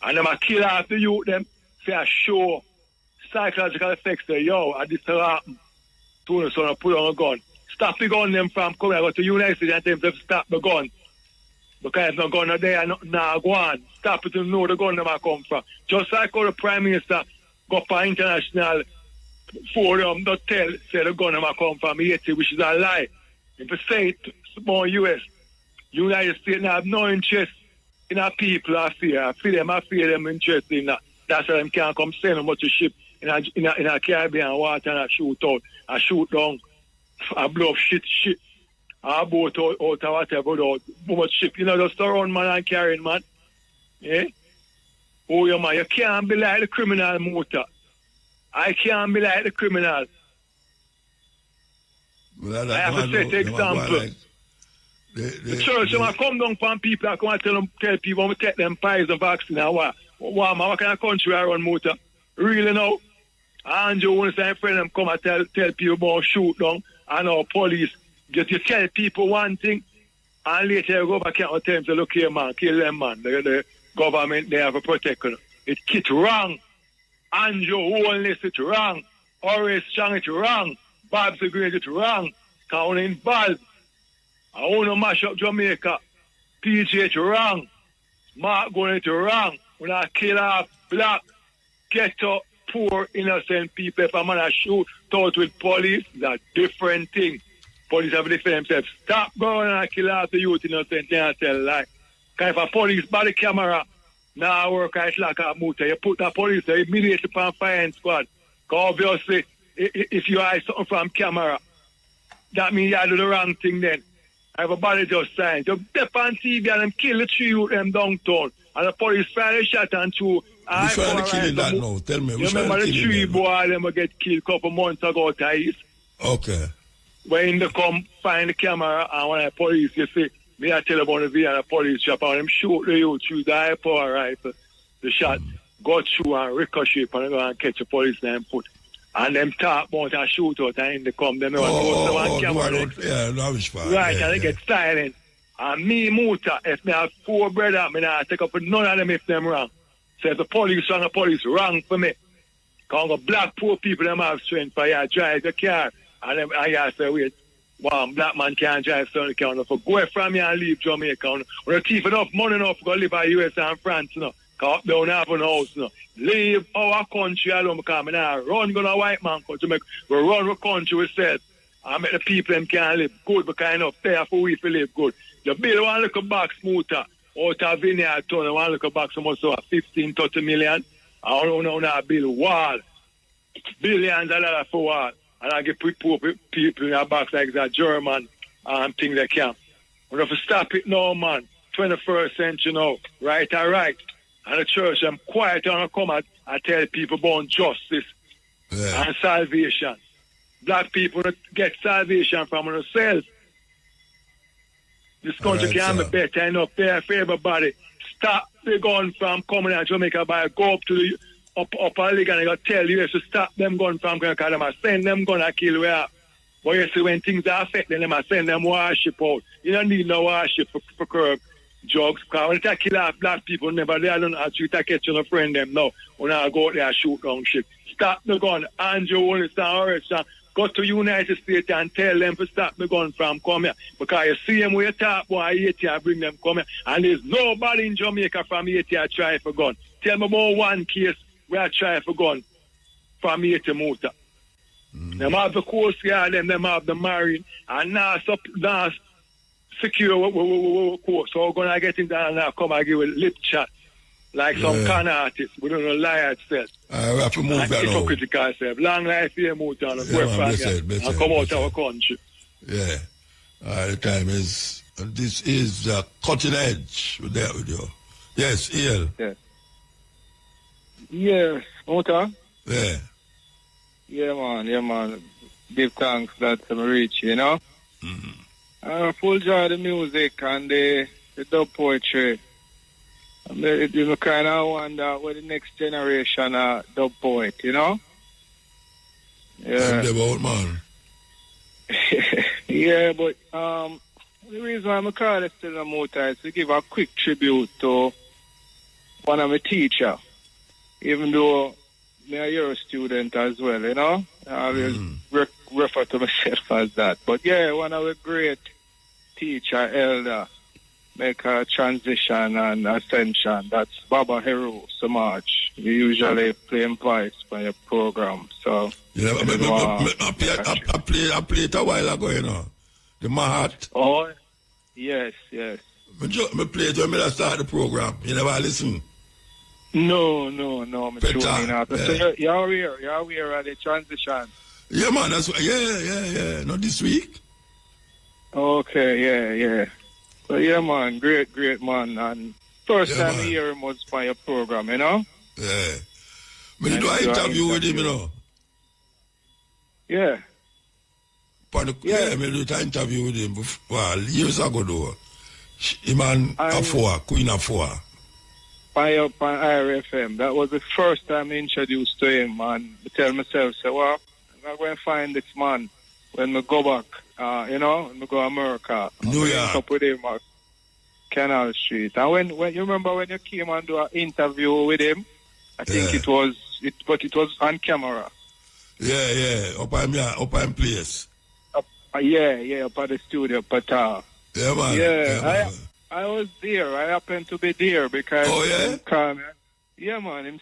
And them a kill off the youth, them for a show psychological effects say, yo, I this happen. So I put on a gun. Stop the gun them from coming. I go to United States and tell them to stop the gun. Because if no gun are there, nah, go on. Stop it to know the gun them I come from. Just like how the Prime Minister go for international forum, not tell, say the gun them I come from Haiti, which is a lie. If you say it, small US, United States have no interest in our people. I fear them interest in that. That's why them can't come send them much ship in a Caribbean water and shoot out, and shoot down, and blow up shit, a boat out or whatever, out, much ship. You know, just around man and carrying, man. Yeah? Oh, yeah, man, you can't be like the criminal motor. I can't be like the criminal. Well, I have to set example. Like the church, when I come down from people, I come and tell people, I'm take them pies and vaccine and what? What kind of country I run motor? Really now? Andrew, when some friend them come and tell people about shoot down and our police, just you tell people one thing and later you go back and tell them to look here, man, kill them, man. The government, they have a protector. It's wrong. Andrew, Holiness, it's wrong. Horace Strong, it's wrong. Bob's Green, it's wrong. Count involved. I want to mash up Jamaica. PJ, it's wrong. Mark going, it's wrong. When I kill off black, ghetto, poor, innocent people, if I'm going to shoot out with police, that's a different thing. Police have to defend themselves. Stop going and kill off the youth innocent and tell lie. Because if a police body camera now work it's like a muta, you put the police there immediately on fire squad. Because obviously, if you hide something from camera, that means you do the wrong thing then. Everybody just saying, you step on TV and them kill the three youth them downtown. And the police fire a shot and two. Which one are killing that now? Tell me, which one remember are the killing three them? boy them get killed a couple months ago, Thais? Okay. when they come find the camera and when the police, you see, me I tell about the video and the police shop and them shoot the youth through the high power rifle. The shot go through and ricochet and go and catch the police and put. And them talk about a shootout and they come, them on camera. Right, and they get silent. And me, Muta, if me have 4 brothers, me not take up with none of them if them wrong. So if the police wrong for me. Because the black poor people, them have strength for you drive the car. And them, I say, wait, one black man can't drive the car. No, for go from here and leave Jamaica. When you thief enough money enough to go live in US and France, you know. Because up down have an house, you know. Leave our country alone because we now run go to a white man country. We run the country ourselves. And make the people them can live good because enough there for we to live good. You build one little box motor out of Vineyard Town and one little box almost 15, 30 million. I don't know now build wall. Billions of dollars for wall. And I get poor people in a box like that German and things they can. We have to stop it now, man. 21st century now. Right, all right. And the church, I'm quiet and come out and tell people about justice and salvation. Black people get salvation from themselves. This country can be better enough there for everybody. Stop the gun from coming out Jamaica by go up to the upper league and they got tell you to stop them gun from coming because them send them gun and kill we up. But you see when things are affecting them, I send them warship out. You don't need no warship for curb drugs. Because when they kill off black people, never they don't actually catch on a friend them. No, when I go out there and shoot down shit. Stop the gun. Andrew Wilson, go to United States and tell them to stop the gun from coming here. Because you see them with a top boy, Haiti, bring them come here. And there's nobody in Jamaica from Haiti that try for gun. Tell me about one case where I try for gun from Haiti Muta. Them have the Coast Guard, them have the Marine, and now secure course. So we're going to get in there and now come and give a lip chat. Like some con artists, we don't know lie itself. We have to move that now. Hypocritical self. Long life here, Muta, and come out of our country. Yeah. The time is, this is the cutting edge there with you. Yes, Ian. Yeah. Yes, Muta? Yeah. Yeah, man. Give thanks that I'm rich, you know? I full enjoy the music and the dub poetry. You kind of wonder what the next generation dub poet, you know? Yeah. About, man. Yeah, but the reason I'm calling it still a Muta is to give a quick tribute to one of my teachers. Even though you're a student as well, you know? I always refer to myself as that. But yeah, one of the great teacher, elder, make a transition and ascension. That's Baba Heru Samaj. You usually play him voice for your program. So yeah, I played it a while ago, you know. The Mahat. Oh, yes. I played it when I started the program. You never listen. No, I'm tuning out. So you're aware of the transition. Yeah, man, that's why. Yeah. Not this week. Okay, yeah. So yeah, man, great man. And first time I hear him was for your program, you know? Yeah. Me do an interview with him, you know? Yeah. Me do an interview with him years ago, though. Him and Queen Afua. On IRFM. That was the first time I introduced to him, and I tell myself, well, I'm going to find this man when I go back, when I go to America. New York. Up with him at Canal Street. And when you remember when you came and do an interview with him, I think it was on camera. Yeah, up on place. Up at the studio, but yeah, man. Yeah, I was there. I happened to be there because him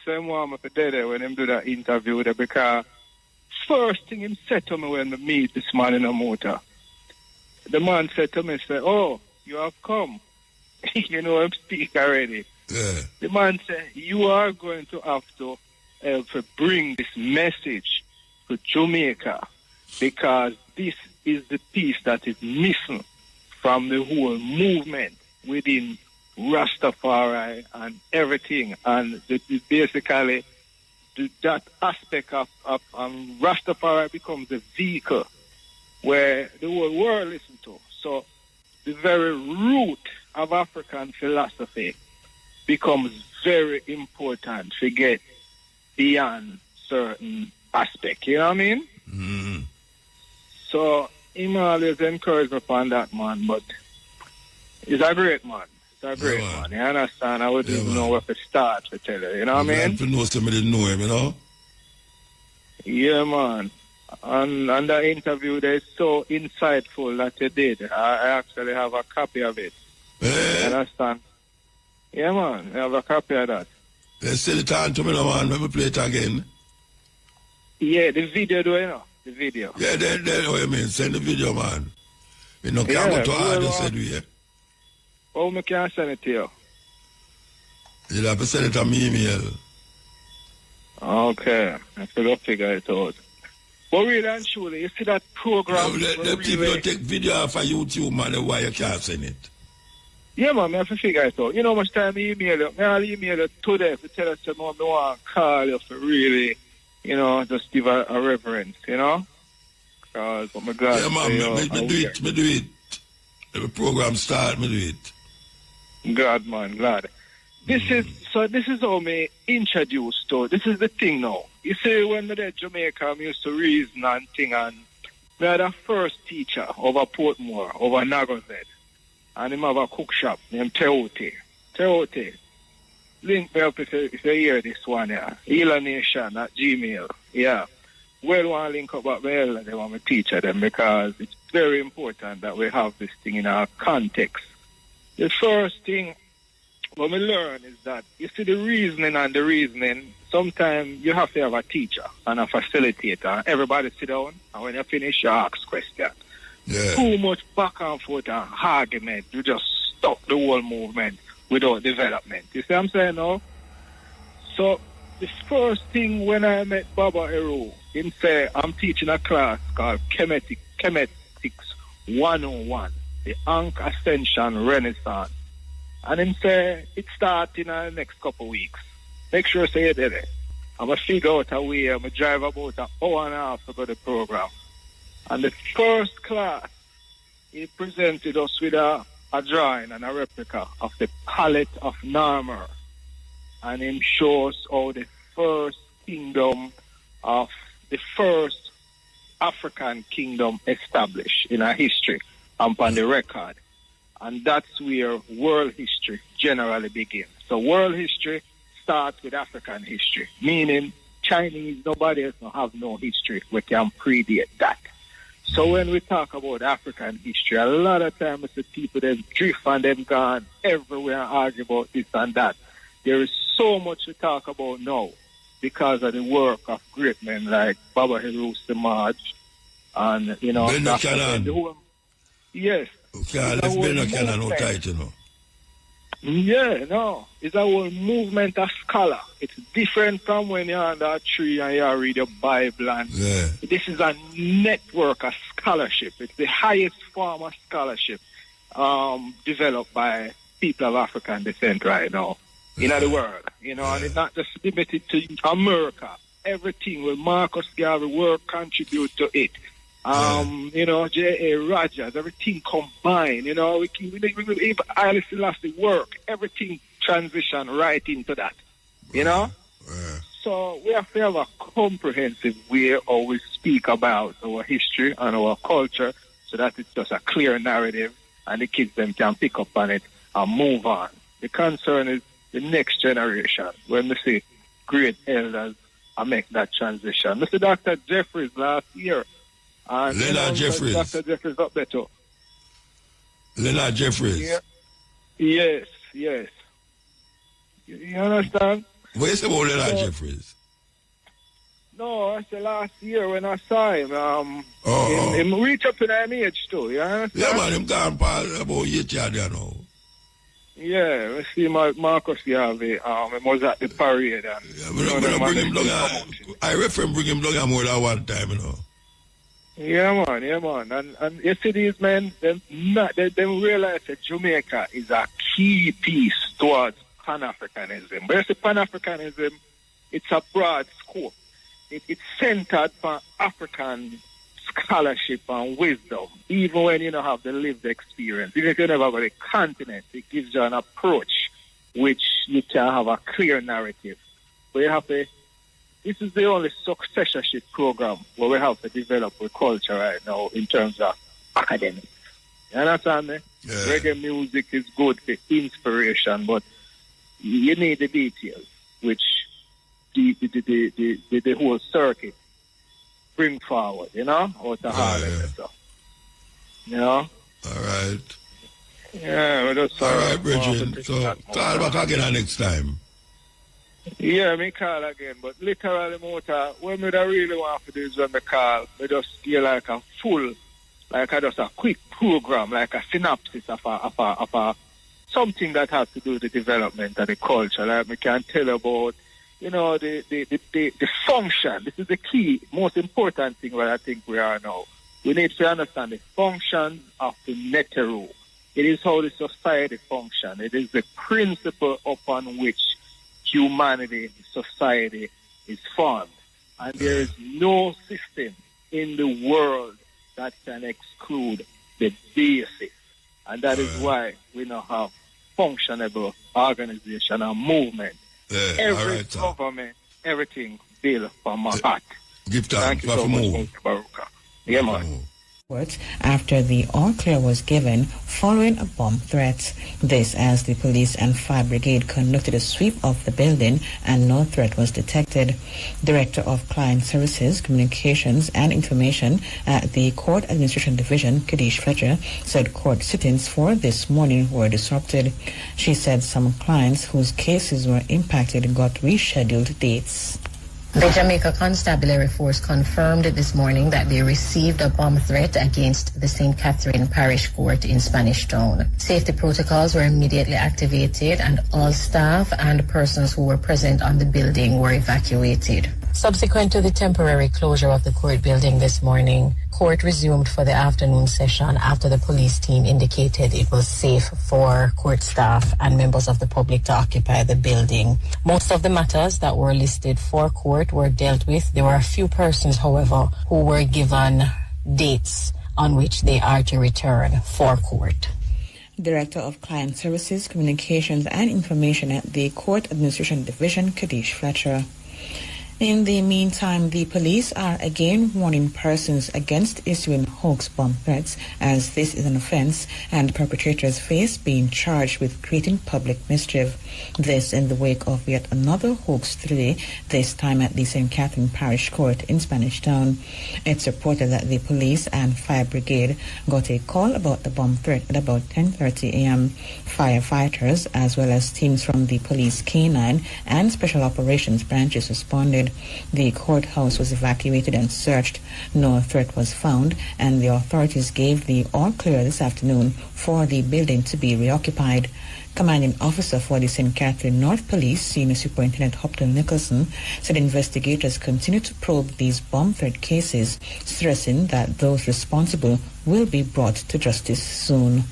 say I'm dead when him do that interview with her because first thing him said to me when we meet this man in a motor, the man said to me, "Oh, you have come." You know him speak already. Yeah. The man said, "You are going to have to help bring this message to Jamaica because this is the piece that is missing from the whole movement within Rastafari and everything, and basically that aspect of Rastafari becomes a vehicle where the whole world listen to. So the very root of African philosophy becomes very important to get beyond certain aspect. You know what I mean? Mm-hmm. So him always encourage me upon that, man. But he's a great man. He's a great man. You understand? I wouldn't even know where to start to tell you. You know what I mean? To know somebody didn't know him, you know? Yeah, man. And the interview there is so insightful that you did. I actually have a copy of it. You understand? Yeah, man. I have a copy of that. Let's send it on to me now, man. Let me play it again. Yeah, the video, do you know? The video. Yeah, then what you mean. Send the video, man. You know, can't go to hard, you said we. Oh, I can send it to you. You'll have to send it on me email. Okay. I have to figure it out. But really and truly, you see that program... Let people take video off of YouTube, man, why you can't send it. Yeah, man, I have to figure it out. You know how much time I email you? I'll email you today to tell us that I want to call you for really, you know, just give a reverence, you know? Because, oh my God. Yeah, man, me do it. The program start, me do it. God, man, glad. This is how me introduced to. This is the thing now. You see, when we did Jamaica, I used to reason and thing, and we had a first teacher over Portmore, over Nagozed, and him have a cook shop named Teote. Teote. Link me up if you hear this one, yeah. Nation at Gmail. Yeah. Well, want to link up at well, they want me to teach them because it's very important that we have this thing in our context. The first thing what we learn is that, you see, the reasoning, sometimes you have to have a teacher and a facilitator. Everybody sit down, and when you finish, you ask questions. Yeah. Too much back and forth and argument, you just stop the whole movement without development. You see what I'm saying now? So, the first thing when I met Baba Eru, him say, I'm teaching a class called Chemetics 101, the Ankh Ascension Renaissance. And him say, it starts in the next couple of weeks. Make sure say you did it. I'm going to figure out a way, I'm going to drive about an hour and a half to go to the program. And the first class, he presented us with a drawing and a replica of the palette of Narmer. And him shows how the first kingdom of the first African kingdom established in our history and on the record. And that's where world history generally begins. So world history starts with African history, meaning Chinese, nobody else don't have no history. We can predate that. So when we talk about African history, a lot of times the people that drift and them gone everywhere and argue about this and that. There is so much to talk about now because of the work of great men like Baba Heru Samaj and, you know, yes. Okay, let's be no canon, no title, no. Yeah, no. It's a whole movement of scholar. It's different from when you're under a tree and you read your Bible. And this is a network of scholarship. It's the highest form of scholarship developed by people of African descent right now in the world. You know, and it's not just limited to America. Everything will Marcus Garvey work contribute to it. You know, J.A. Rogers, everything combined, you know, we even Haile Selassie work, everything transition right into that, you know? So we have to have a comprehensive way how we speak about our history and our culture so that it's just a clear narrative and the kids them can pick up on it and move on. The concern is the next generation, when we see great elders and make that transition. Mr. Dr. Jeffries last year, and Leonard Jeffries. Dr. Jeffries up there too. Leonard Jeffries. Yeah. Yes. You understand? What is about Leonard Jeffries? No, I said last year when I saw him, him reach up in an age too, you understand? Yeah, man, him gone past about 8 years there now. Yeah, we see Marcus Garvey, he was at the parade. And, bring him down. I refer him bring him down more than one time, you know. Yeah, man. And you see these men, they realize that Jamaica is a key piece towards Pan-Africanism. But you see, Pan-Africanism, it's a broad scope. It's centered for African scholarship and wisdom, even when you don't have the lived experience. Even if you never got a continent, it gives you an approach which you can have a clear narrative. But you have to, this is the only successorship program where we have to develop a culture right now in terms of academics. You understand me? Yeah. Reggae music is good for inspiration, but you need the details, which the whole circuit bring forward, you know, out of Harlem and stuff. You know? All right. Yeah, well, that's all right, Bridget. So call back again next time. Yeah, me call again, but literally, Muta, when me da really want to do is when me call, me just feel like a full, like just a quick program, like a synopsis of a something that has to do with the development of the culture. Like me can tell about, you know, the function. This is the key, most important thing where I think we are now. We need to understand the functions of the Neteru. It is how the society functions. It is the principle upon which humanity, society is formed. And there is no system in the world that can exclude the basis. And that is why we now have functionable organization and movement. Every government, everything built from my heart. Thank you so much, Mutabaruka. Yeah, man. After the all clear was given following a bomb threat. This as the police and fire brigade conducted a sweep of the building and no threat was detected. Director of Client Services, Communications and Information at the Court Administration Division, Kadish Fletcher, said court sittings for this morning were disrupted. She said some clients whose cases were impacted got rescheduled dates. The Jamaica Constabulary Force confirmed this morning that they received a bomb threat against the St. Catherine Parish Court in Spanish Town. Safety protocols were immediately activated and all staff and persons who were present on the building were evacuated. Subsequent to the temporary closure of the court building this morning, court resumed for the afternoon session after the police team indicated it was safe for court staff and members of the public to occupy the building. Most of the matters that were listed for court were dealt with. There were a few persons, however, who were given dates on which they are to return for court. Director of Client Services, Communications and Information at the Court Administration Division, Kadish Fletcher. In the meantime, the police are again warning persons against issuing hoax bomb threats, as this is an offense and perpetrators face being charged with creating public mischief. This in the wake of yet another hoax today, this time at the St. Catherine Parish Court in Spanish Town. It's reported that the police and fire brigade got a call about the bomb threat at about 10:30 a.m. Firefighters, as well as teams from the police canine and special operations branches responded. The courthouse was evacuated and searched. No threat was found, and the authorities gave the all clear this afternoon for the building to be reoccupied. Commanding officer for the St. Catherine North Police, Senior Superintendent Hopton Nicholson, said investigators continue to probe these bomb threat cases, stressing that those responsible will be brought to justice soon.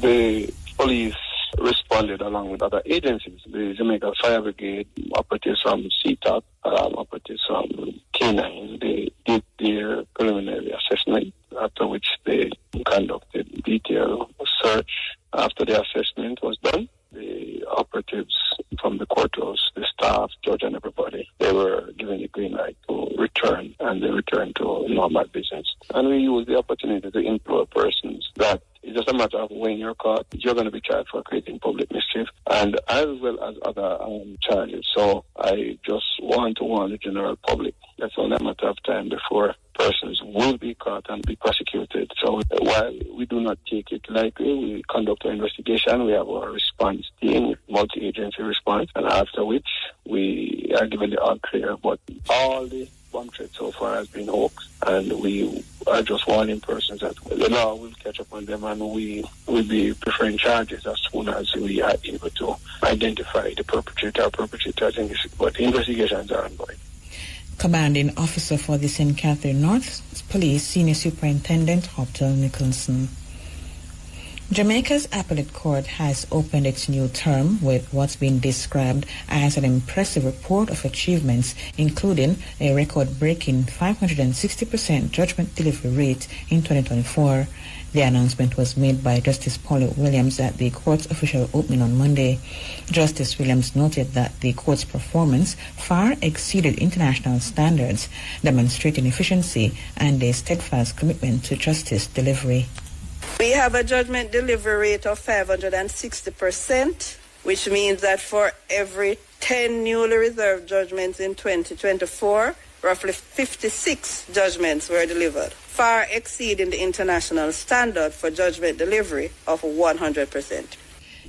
The police responded along with other agencies. The Jamaica Fire Brigade, operatives from CTOC, operatives from K9, they did their preliminary assessment, after which they conducted detailed search. After the assessment was done, the operatives from the courthouse, the staff, judge and everybody, they were given the green light to return, and they returned to normal business. And we used the opportunity to implore persons that it's just a matter of when you're caught, you're going to be charged for creating public mischief, and as well as other charges. So I just want to warn the general public that's only a matter of time before persons will be caught and be prosecuted. So while we do not take it lightly, we conduct our investigation. We have our response team, multi-agency response, and after which we are given the all clear. But all the bomb threat so far has been hoax, and we are just warning persons that the law will catch up on them, and we will be preferring charges as soon as we are able to identify the perpetrator or perpetrators. But investigations are ongoing. Commanding officer for the St. Catherine North Police, Senior Superintendent Hopton Nicholson. Jamaica's appellate court has opened its new term with what's been described as an impressive report of achievements, including a record-breaking 560% judgment delivery rate in 2024. The announcement was made by Justice Paulette Williams at the court's official opening on Monday. Justice Williams noted that the court's performance far exceeded international standards, demonstrating efficiency and a steadfast commitment to justice delivery. We have a judgment delivery rate of 560%, which means that for every 10 newly reserved judgments in 2024, roughly 56 judgments were delivered, far exceeding the international standard for judgment delivery of 100%.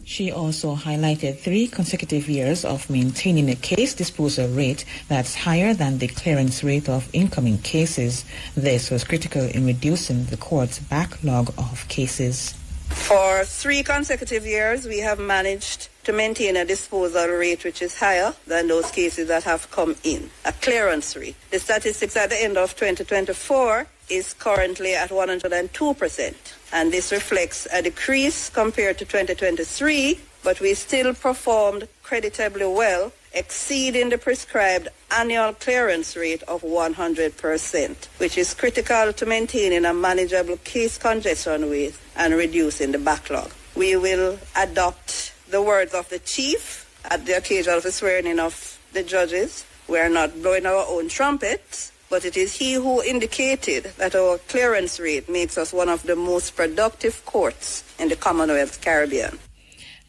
She also highlighted 3 consecutive years of maintaining a case disposal rate that's higher than the clearance rate of incoming cases. This was critical in reducing the court's backlog of cases. For 3 consecutive years, we have managed to maintain a disposal rate which is higher than those cases that have come in, a clearance rate. The statistics at the end of 2024 is currently at 102%, and this reflects a decrease compared to 2023, but we still performed creditably well, exceeding the prescribed annual clearance rate of 100%, which is critical to maintaining a manageable case congestion rate and reducing the backlog. We will adopt the words of the chief at the occasion of the swearing-in of the judges. We are not blowing our own trumpets, but it is he who indicated that our clearance rate makes us one of the most productive courts in the Commonwealth Caribbean.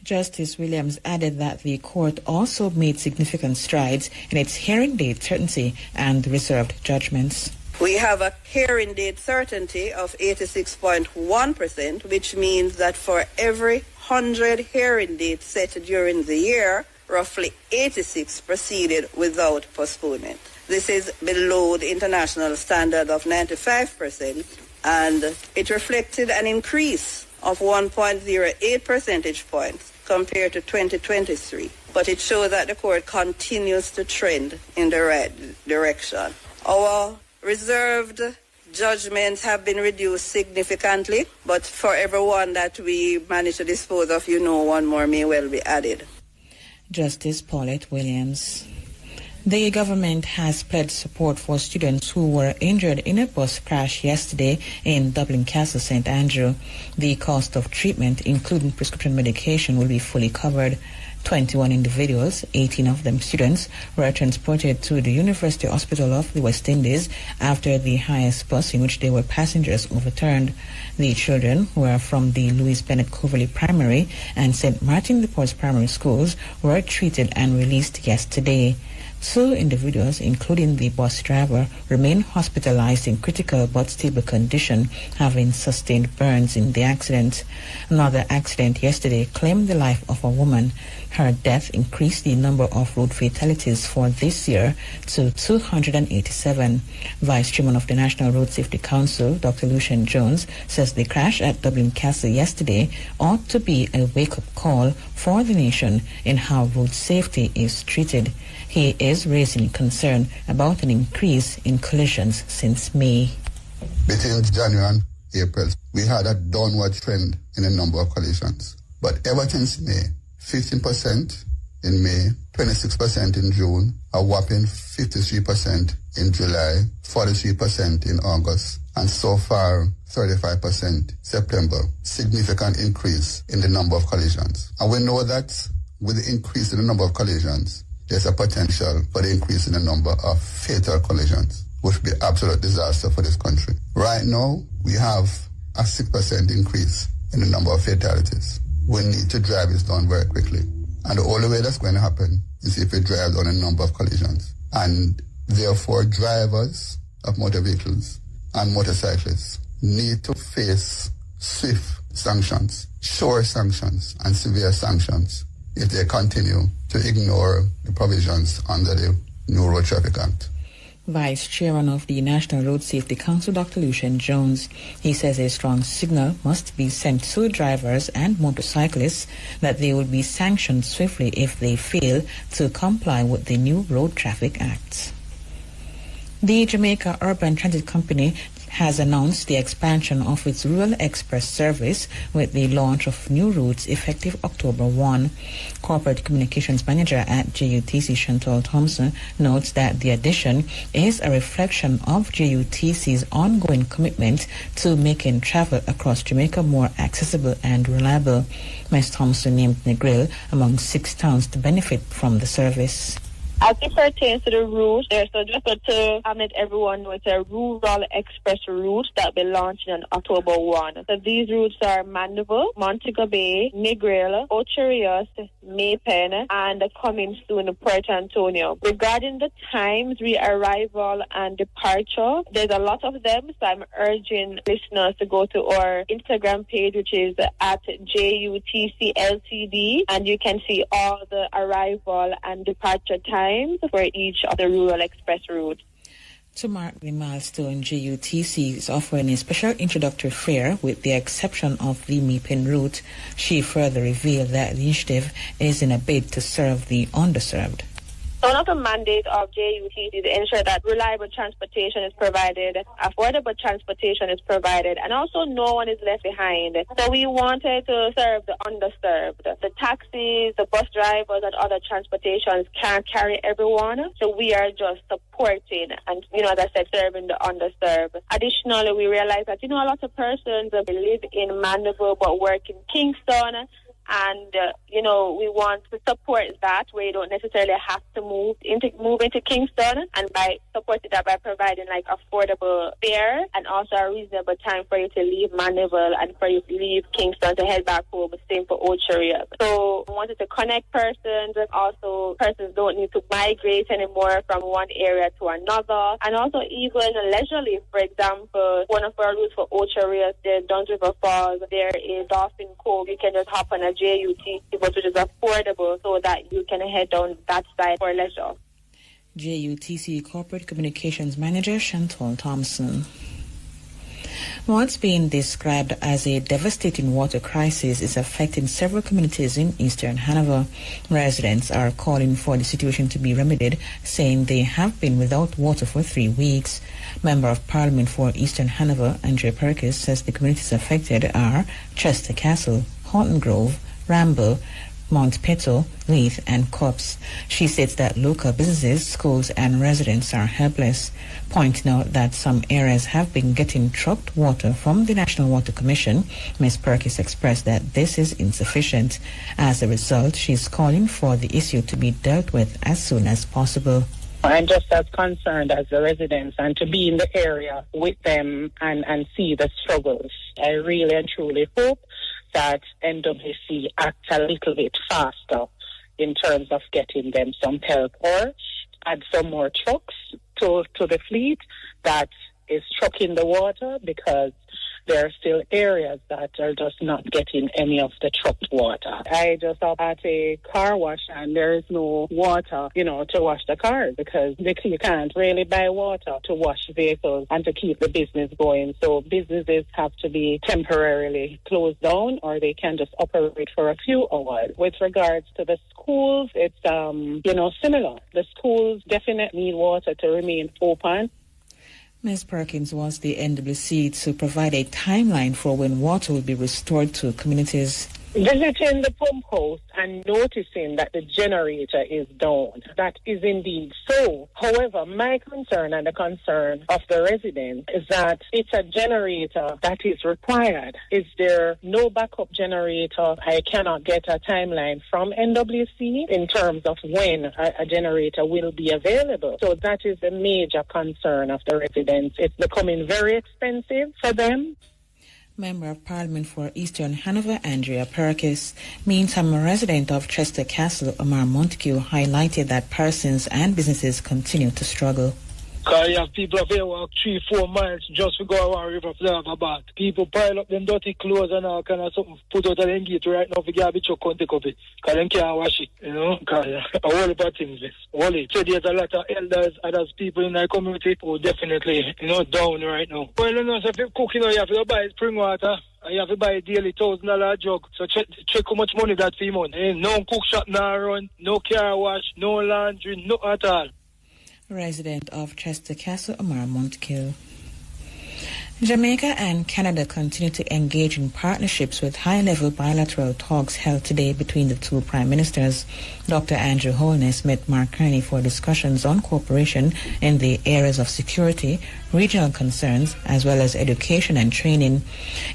Justice Williams added that the court also made significant strides in its hearing date certainty and reserved judgments. We have a hearing date certainty of 86.1%, which means that for every 100 hearing dates set during the year, roughly 86 proceeded without postponement. This is below the international standard of 95%, and it reflected an increase of 1.08 percentage points compared to 2023. But it shows that the court continues to trend in the right direction. Our reserved judgments have been reduced significantly, but for every one that we manage to dispose of, one more may well be added. Justice Paulette Williams. The government has pledged support for students who were injured in a bus crash yesterday in Dublin Castle, St. Andrew. The cost of treatment, including prescription medication, will be fully covered. 21 individuals, 18 of them students, were transported to the University Hospital of the West Indies after the highest bus in which they were passengers overturned. The children, who are from the Louis Bennett Coverley Primary and St. Martin de Porres Primary Schools, were treated and released yesterday. 2 individuals, including the bus driver, remain hospitalized in critical but stable condition, having sustained burns in the accident. Another accident yesterday claimed the life of a woman. Her death increased the number of road fatalities for this year to 287. Vice Chairman of the National Road Safety Council, Dr. Lucian Jones, says the crash at Dublin Castle yesterday ought to be a wake-up call for the nation in how road safety is treated. He is raising concern about an increase in collisions since May. Between January and April, we had a downward trend in the number of collisions. But ever since May, 15% in May, 26% in June, a whopping 53% in July, 43% in August, and so far 35% September. Significant increase in the number of collisions. And we know that with the increase in the number of collisions, there's a potential for the increase in the number of fatal collisions, which would be an absolute disaster for this country. Right now, we have a 6% increase in the number of fatalities. We need to drive this down very quickly. And the only way that's going to happen is if we drive down a number of collisions. And therefore, drivers of motor vehicles and motorcyclists need to face swift sanctions, sure sanctions, and severe sanctions if they continue to ignore the provisions under the New Road Traffic Act. Vice Chairman of the National Road Safety Council, Dr. Lucian Jones. He says a strong signal must be sent to drivers and motorcyclists that they will be sanctioned swiftly if they fail to comply with the new Road Traffic Act. The Jamaica Urban Transit Company has announced the expansion of its Rural Express service with the launch of new routes effective October 1. Corporate Communications Manager at JUTC, Chantal Thompson, notes that the addition is a reflection of JUTC's ongoing commitment to making travel across Jamaica more accessible and reliable. Ms. Thompson named Negril among 6 towns to benefit from the service. As it pertains to the route, so just to let everyone know, it's a Rural Express route that will be launching on October 1. So these routes are Mandeville, Montego Bay, Negril, Ocherios, Maypen, and coming soon Puerto Antonio. Regarding the times, re-arrival and departure, there's a lot of them, so I'm urging listeners to go to our Instagram page, which is at JUTC Ltd, and you can see all the arrival and departure times for each of the Rural Express routes. To mark the milestone, JUTC is offering a special introductory fare with the exception of the Maypen route. She further revealed that the initiative is in a bid to serve the underserved. One of the mandates of JUTC is to ensure that reliable transportation is provided, affordable transportation is provided, and also no one is left behind. So we wanted to serve the underserved. The taxis, the bus drivers, and other transportations can't carry everyone. So we are just supporting and, as I said, serving the underserved. Additionally, we realize that, a lot of persons live in Mandeville but work in Kingston. And, we want to support that where you don't necessarily have to move into Kingston, and by supporting that by providing affordable fare and also a reasonable time for you to leave Mandeville and for you to leave Kingston to head back home, same for Ocherios. So we wanted to connect persons, and also persons don't need to migrate anymore from one area to another, and also even leisurely. For example, one of our routes for Ocherios, there's Duns River Falls, there is Dolphin Cove. You can just hop on a JUTC bus, which is affordable, so that you can head down that side for leisure. JUTC Corporate Communications Manager Chantal Thompson. What's being described as a devastating water crisis is affecting several communities in Eastern Hanover. Residents are calling for the situation to be remedied, saying they have been without water for 3 weeks. Member of Parliament for Eastern Hanover, Andrea Perkins, says the communities affected are Chester Castle, Horton Grove, Ramble, Mount Peto, Leith, and Copse. She states that local businesses, schools, and residents are helpless, pointing out that some areas have been getting trucked water from the National Water Commission. Ms. Perkins expressed that this is insufficient. As a result, she is calling for the issue to be dealt with as soon as possible. I'm just as concerned as the residents, and to be in the area with them and see the struggles. I really and truly hope that NWC acts a little bit faster in terms of getting them some help, or add some more trucks to the fleet that is trucking the water, because there are still areas that are just not getting any of the trucked water. I just up at a car wash and there is no water, to wash the cars, because you can't really buy water to wash vehicles and to keep the business going. So businesses have to be temporarily closed down, or they can just operate for a few hours. With regards to the schools, it's, similar. The schools definitely need water to remain open. Ms. Perkins wants the NWC to provide a timeline for when water will be restored to communities. Visiting the pump house and noticing that the generator is down. That is indeed so. However, my concern and the concern of the residents is that it's a generator that is required. Is there no backup generator? I cannot get a timeline from NWC in terms of when a generator will be available. So that is a major concern of the residents. It's becoming very expensive for them. Member of Parliament for Eastern Hanover, Andrea Perkins. Meantime, a resident of Chester Castle, Omar Montague, highlighted that persons and businesses continue to struggle. Because you have people up here walk 3-4 miles just to go around river to have a bath. People pile up them dirty clothes and all kind of something put out of them gate right now for get a bit of country copy. Because they can't wash it, Because a whole lot of things, this. So there's a lot of elders, others people in our community who definitely, down right now. Well, so if you cook, you have to buy spring water. And you have to buy a daily $1,000 jug. So check how much money that for month. No cook shop now run, no car wash, no laundry, no at all. Resident of Chester Castle, Omar Montague. Jamaica and Canada continue to engage in partnerships with high-level bilateral talks held today between the two prime ministers. Dr. Andrew Holness met Mark Kearney for discussions on cooperation in the areas of security, regional concerns, as well as education and training.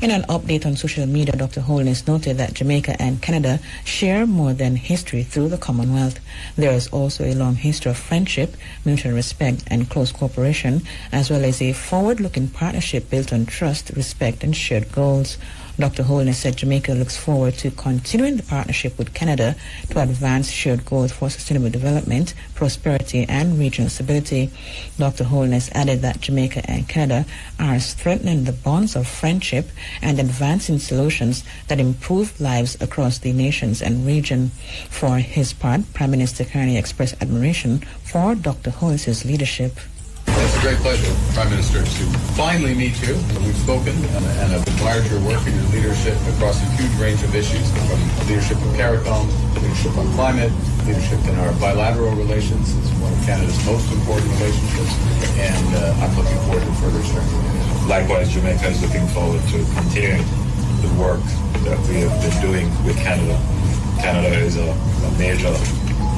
In an update on social media, Dr. Holness noted that Jamaica and Canada share more than history through the Commonwealth. There is also a long history of friendship, mutual respect, and close cooperation, as well as a forward-looking partnership built on trust, respect, and shared goals. Dr. Holness said Jamaica looks forward to continuing the partnership with Canada to advance shared goals for sustainable development, prosperity, and regional stability. Dr. Holness added that Jamaica and Canada are strengthening the bonds of friendship and advancing solutions that improve lives across the nations and region. For his part, Prime Minister Kearney expressed admiration for Dr. Holness's leadership. It's a great pleasure, Prime Minister, to finally meet you. We've spoken and I've admired your work and your leadership across a huge range of issues, from leadership on CARICOM, leadership on climate, leadership in our bilateral relations. It's one of Canada's most important relationships, and I'm looking forward to further strengthening it. Likewise, Jamaica is looking forward to continuing the work that we have been doing with Canada. Canada is a major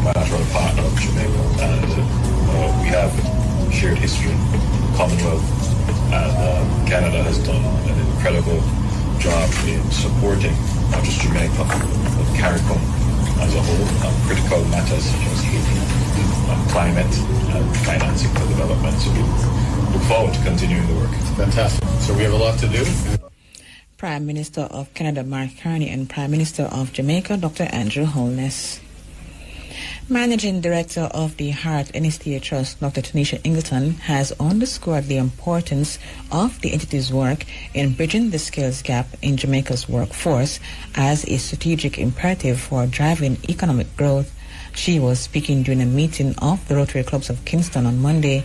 bilateral partner of Jamaica, and we have shared history, Commonwealth, and Canada has done an incredible job in supporting not just Jamaica, but CARICOM as a whole on critical matters such as Haiti, climate, and financing for development. So we look forward to continuing the work. Fantastic. So we have a lot to do. Prime Minister of Canada, Mark Kearney, and Prime Minister of Jamaica, Dr. Andrew Holness. Managing Director of the Heart NSTA Trust, Dr. Tanisha Ingleton, has underscored the importance of the entity's work in bridging the skills gap in Jamaica's workforce as a strategic imperative for driving economic growth. She was speaking during a meeting of the Rotary Clubs of Kingston on Monday.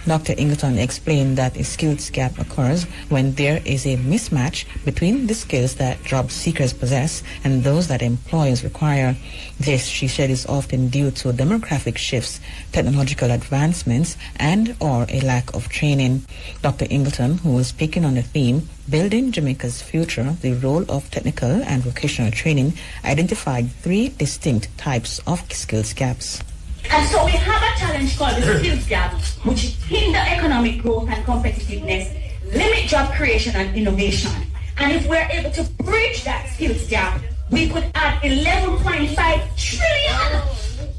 Dr. Ingleton explained that a skills gap occurs when there is a mismatch between the skills that job seekers possess and those that employers require. This, she said, is often due to demographic shifts, technological advancements, and or a lack of training. Dr. Ingleton, who was speaking on the theme, Building Jamaica's Future, the Role of Technical and Vocational Training, identified 3 distinct types of skills gaps. And so we have a challenge called the skills gap, which hinder economic growth and competitiveness, limit job creation and innovation. And if we're able to bridge that skills gap, we could add 11.5 trillion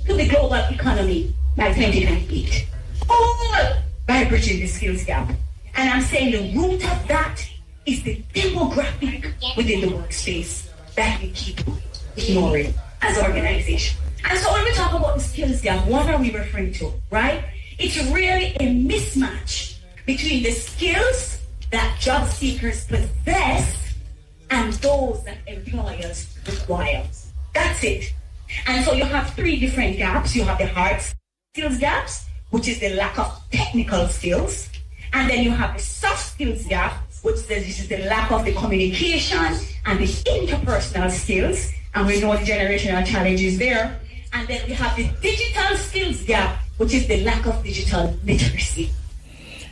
to the global economy by 2028. All by bridging the skills gap. And I'm saying the root of that is the demographic within the workspace that we keep ignoring as an organization. And so when we talk about the skills gap, what are we referring to, right? It's really a mismatch between the skills that job seekers possess and those that employers require. That's it. And so you have 3 different gaps. You have the hard skills gaps, which is the lack of technical skills. And then you have the soft skills gap, which is the lack of the communication and the interpersonal skills. And we know the generational challenges there. And then we have the digital skills gap, which is the lack of digital literacy.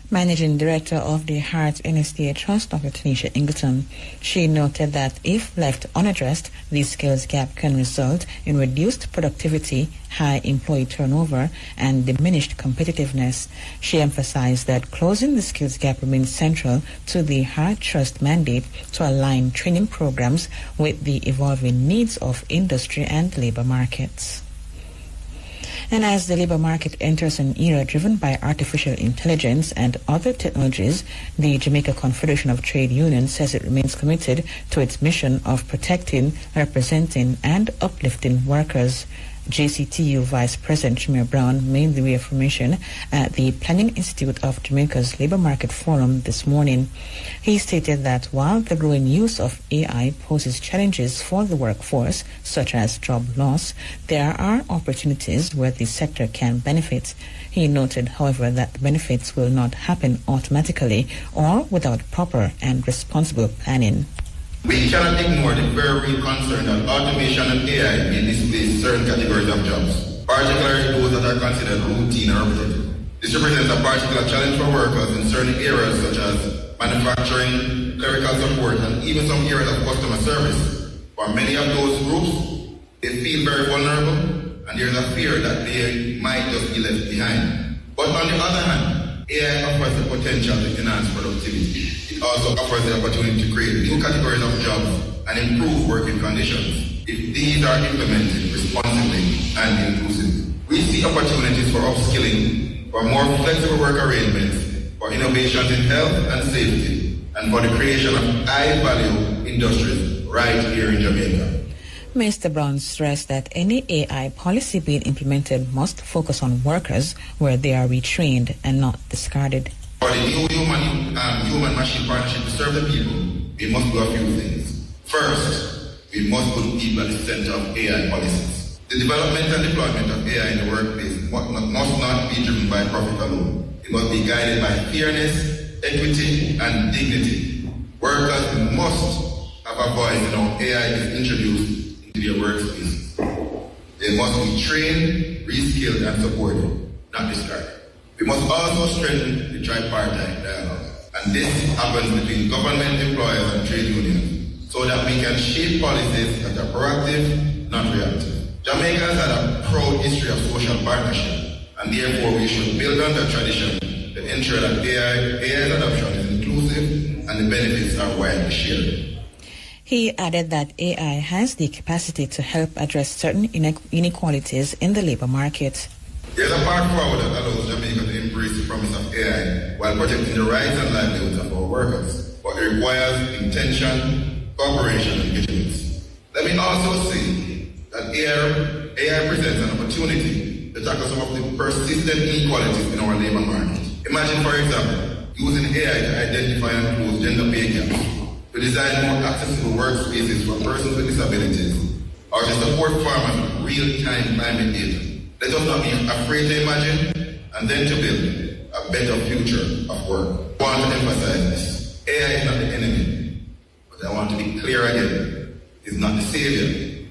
Managing Director of the Heart NSTA Trust, Dr. Tanisha Ingleton, she noted that if left unaddressed, the skills gap can result in reduced productivity, high employee turnover, and diminished competitiveness. She emphasized that closing the skills gap remains central to the Heart Trust mandate to align training programs with the evolving needs of industry and labor markets. And as the labor market enters an era driven by artificial intelligence and other technologies, the Jamaica Confederation of Trade Unions says it remains committed to its mission of protecting, representing, and uplifting workers. JCTU Vice President Shamir Brown made the reaffirmation at the Planning Institute of Jamaica's Labor Market Forum this morning. He stated that while the growing use of AI poses challenges for the workforce, such as job loss, there are opportunities where the sector can benefit. He noted, however, that the benefits will not happen automatically or without proper and responsible planning. We cannot ignore the very real concern that automation and AI may displace certain categories of jobs, particularly those that are considered routine or repetitive. This represents a particular challenge for workers in certain areas such as manufacturing, clerical support, and even some areas of customer service. For many of those groups, they feel very vulnerable, and there's a fear that they might just be left behind. But on the other hand, AI offers the potential to enhance productivity. It also offers the opportunity to create new categories of jobs and improve working conditions if these are implemented responsibly and inclusively. We see opportunities for upskilling, for more flexible work arrangements, for innovations in health and safety, and for the creation of high-value industries right here in Jamaica. Mr. Brown stressed that any AI policy being implemented must focus on workers where they are retrained and not discarded. For the new human-machine partnership to serve the people, we must do a few things. First, we must put people at the center of AI policies. The development and deployment of AI in the workplace must not be driven by profit alone. It must be guided by fairness, equity, and dignity. Workers must have a voice in how AI is introduced into their workspaces. They must be trained, reskilled, and supported, not discarded. We must also strengthen the tripartite dialogue, and this happens between government employers and trade unions, so that we can shape policies that are proactive, not reactive. Jamaica has had a proud history of social partnership, and therefore we should build on that tradition to ensure that AI's adoption is inclusive and the benefits are widely shared. He added that AI has the capacity to help address certain inequalities in the labor market. There's a path forward that allows Jamaica to embrace the promise of AI while protecting the rights and livelihoods of our workers, but it requires intention, cooperation, and vigilance. Let me also say that AI presents an opportunity to tackle some of the persistent inequalities in our labor market. Imagine, for example, using AI to identify and close gender pay gaps, to design more accessible workspaces for persons with disabilities, or to support farmers with real-time climate data. Let us not be afraid to imagine and then to build a better future of work. I want to emphasize this. AI is not the enemy, but I want to be clear again. It's not the savior.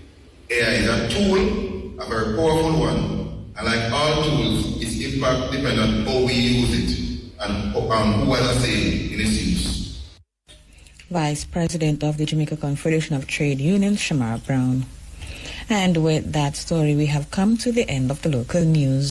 AI is a tool, a very powerful one, and like all tools, its impact depends on how we use it and who has a say in its use. Vice President of the Jamaica Confederation of Trade Unions, Shamar Brown. And with that story, we have come to the end of the local news.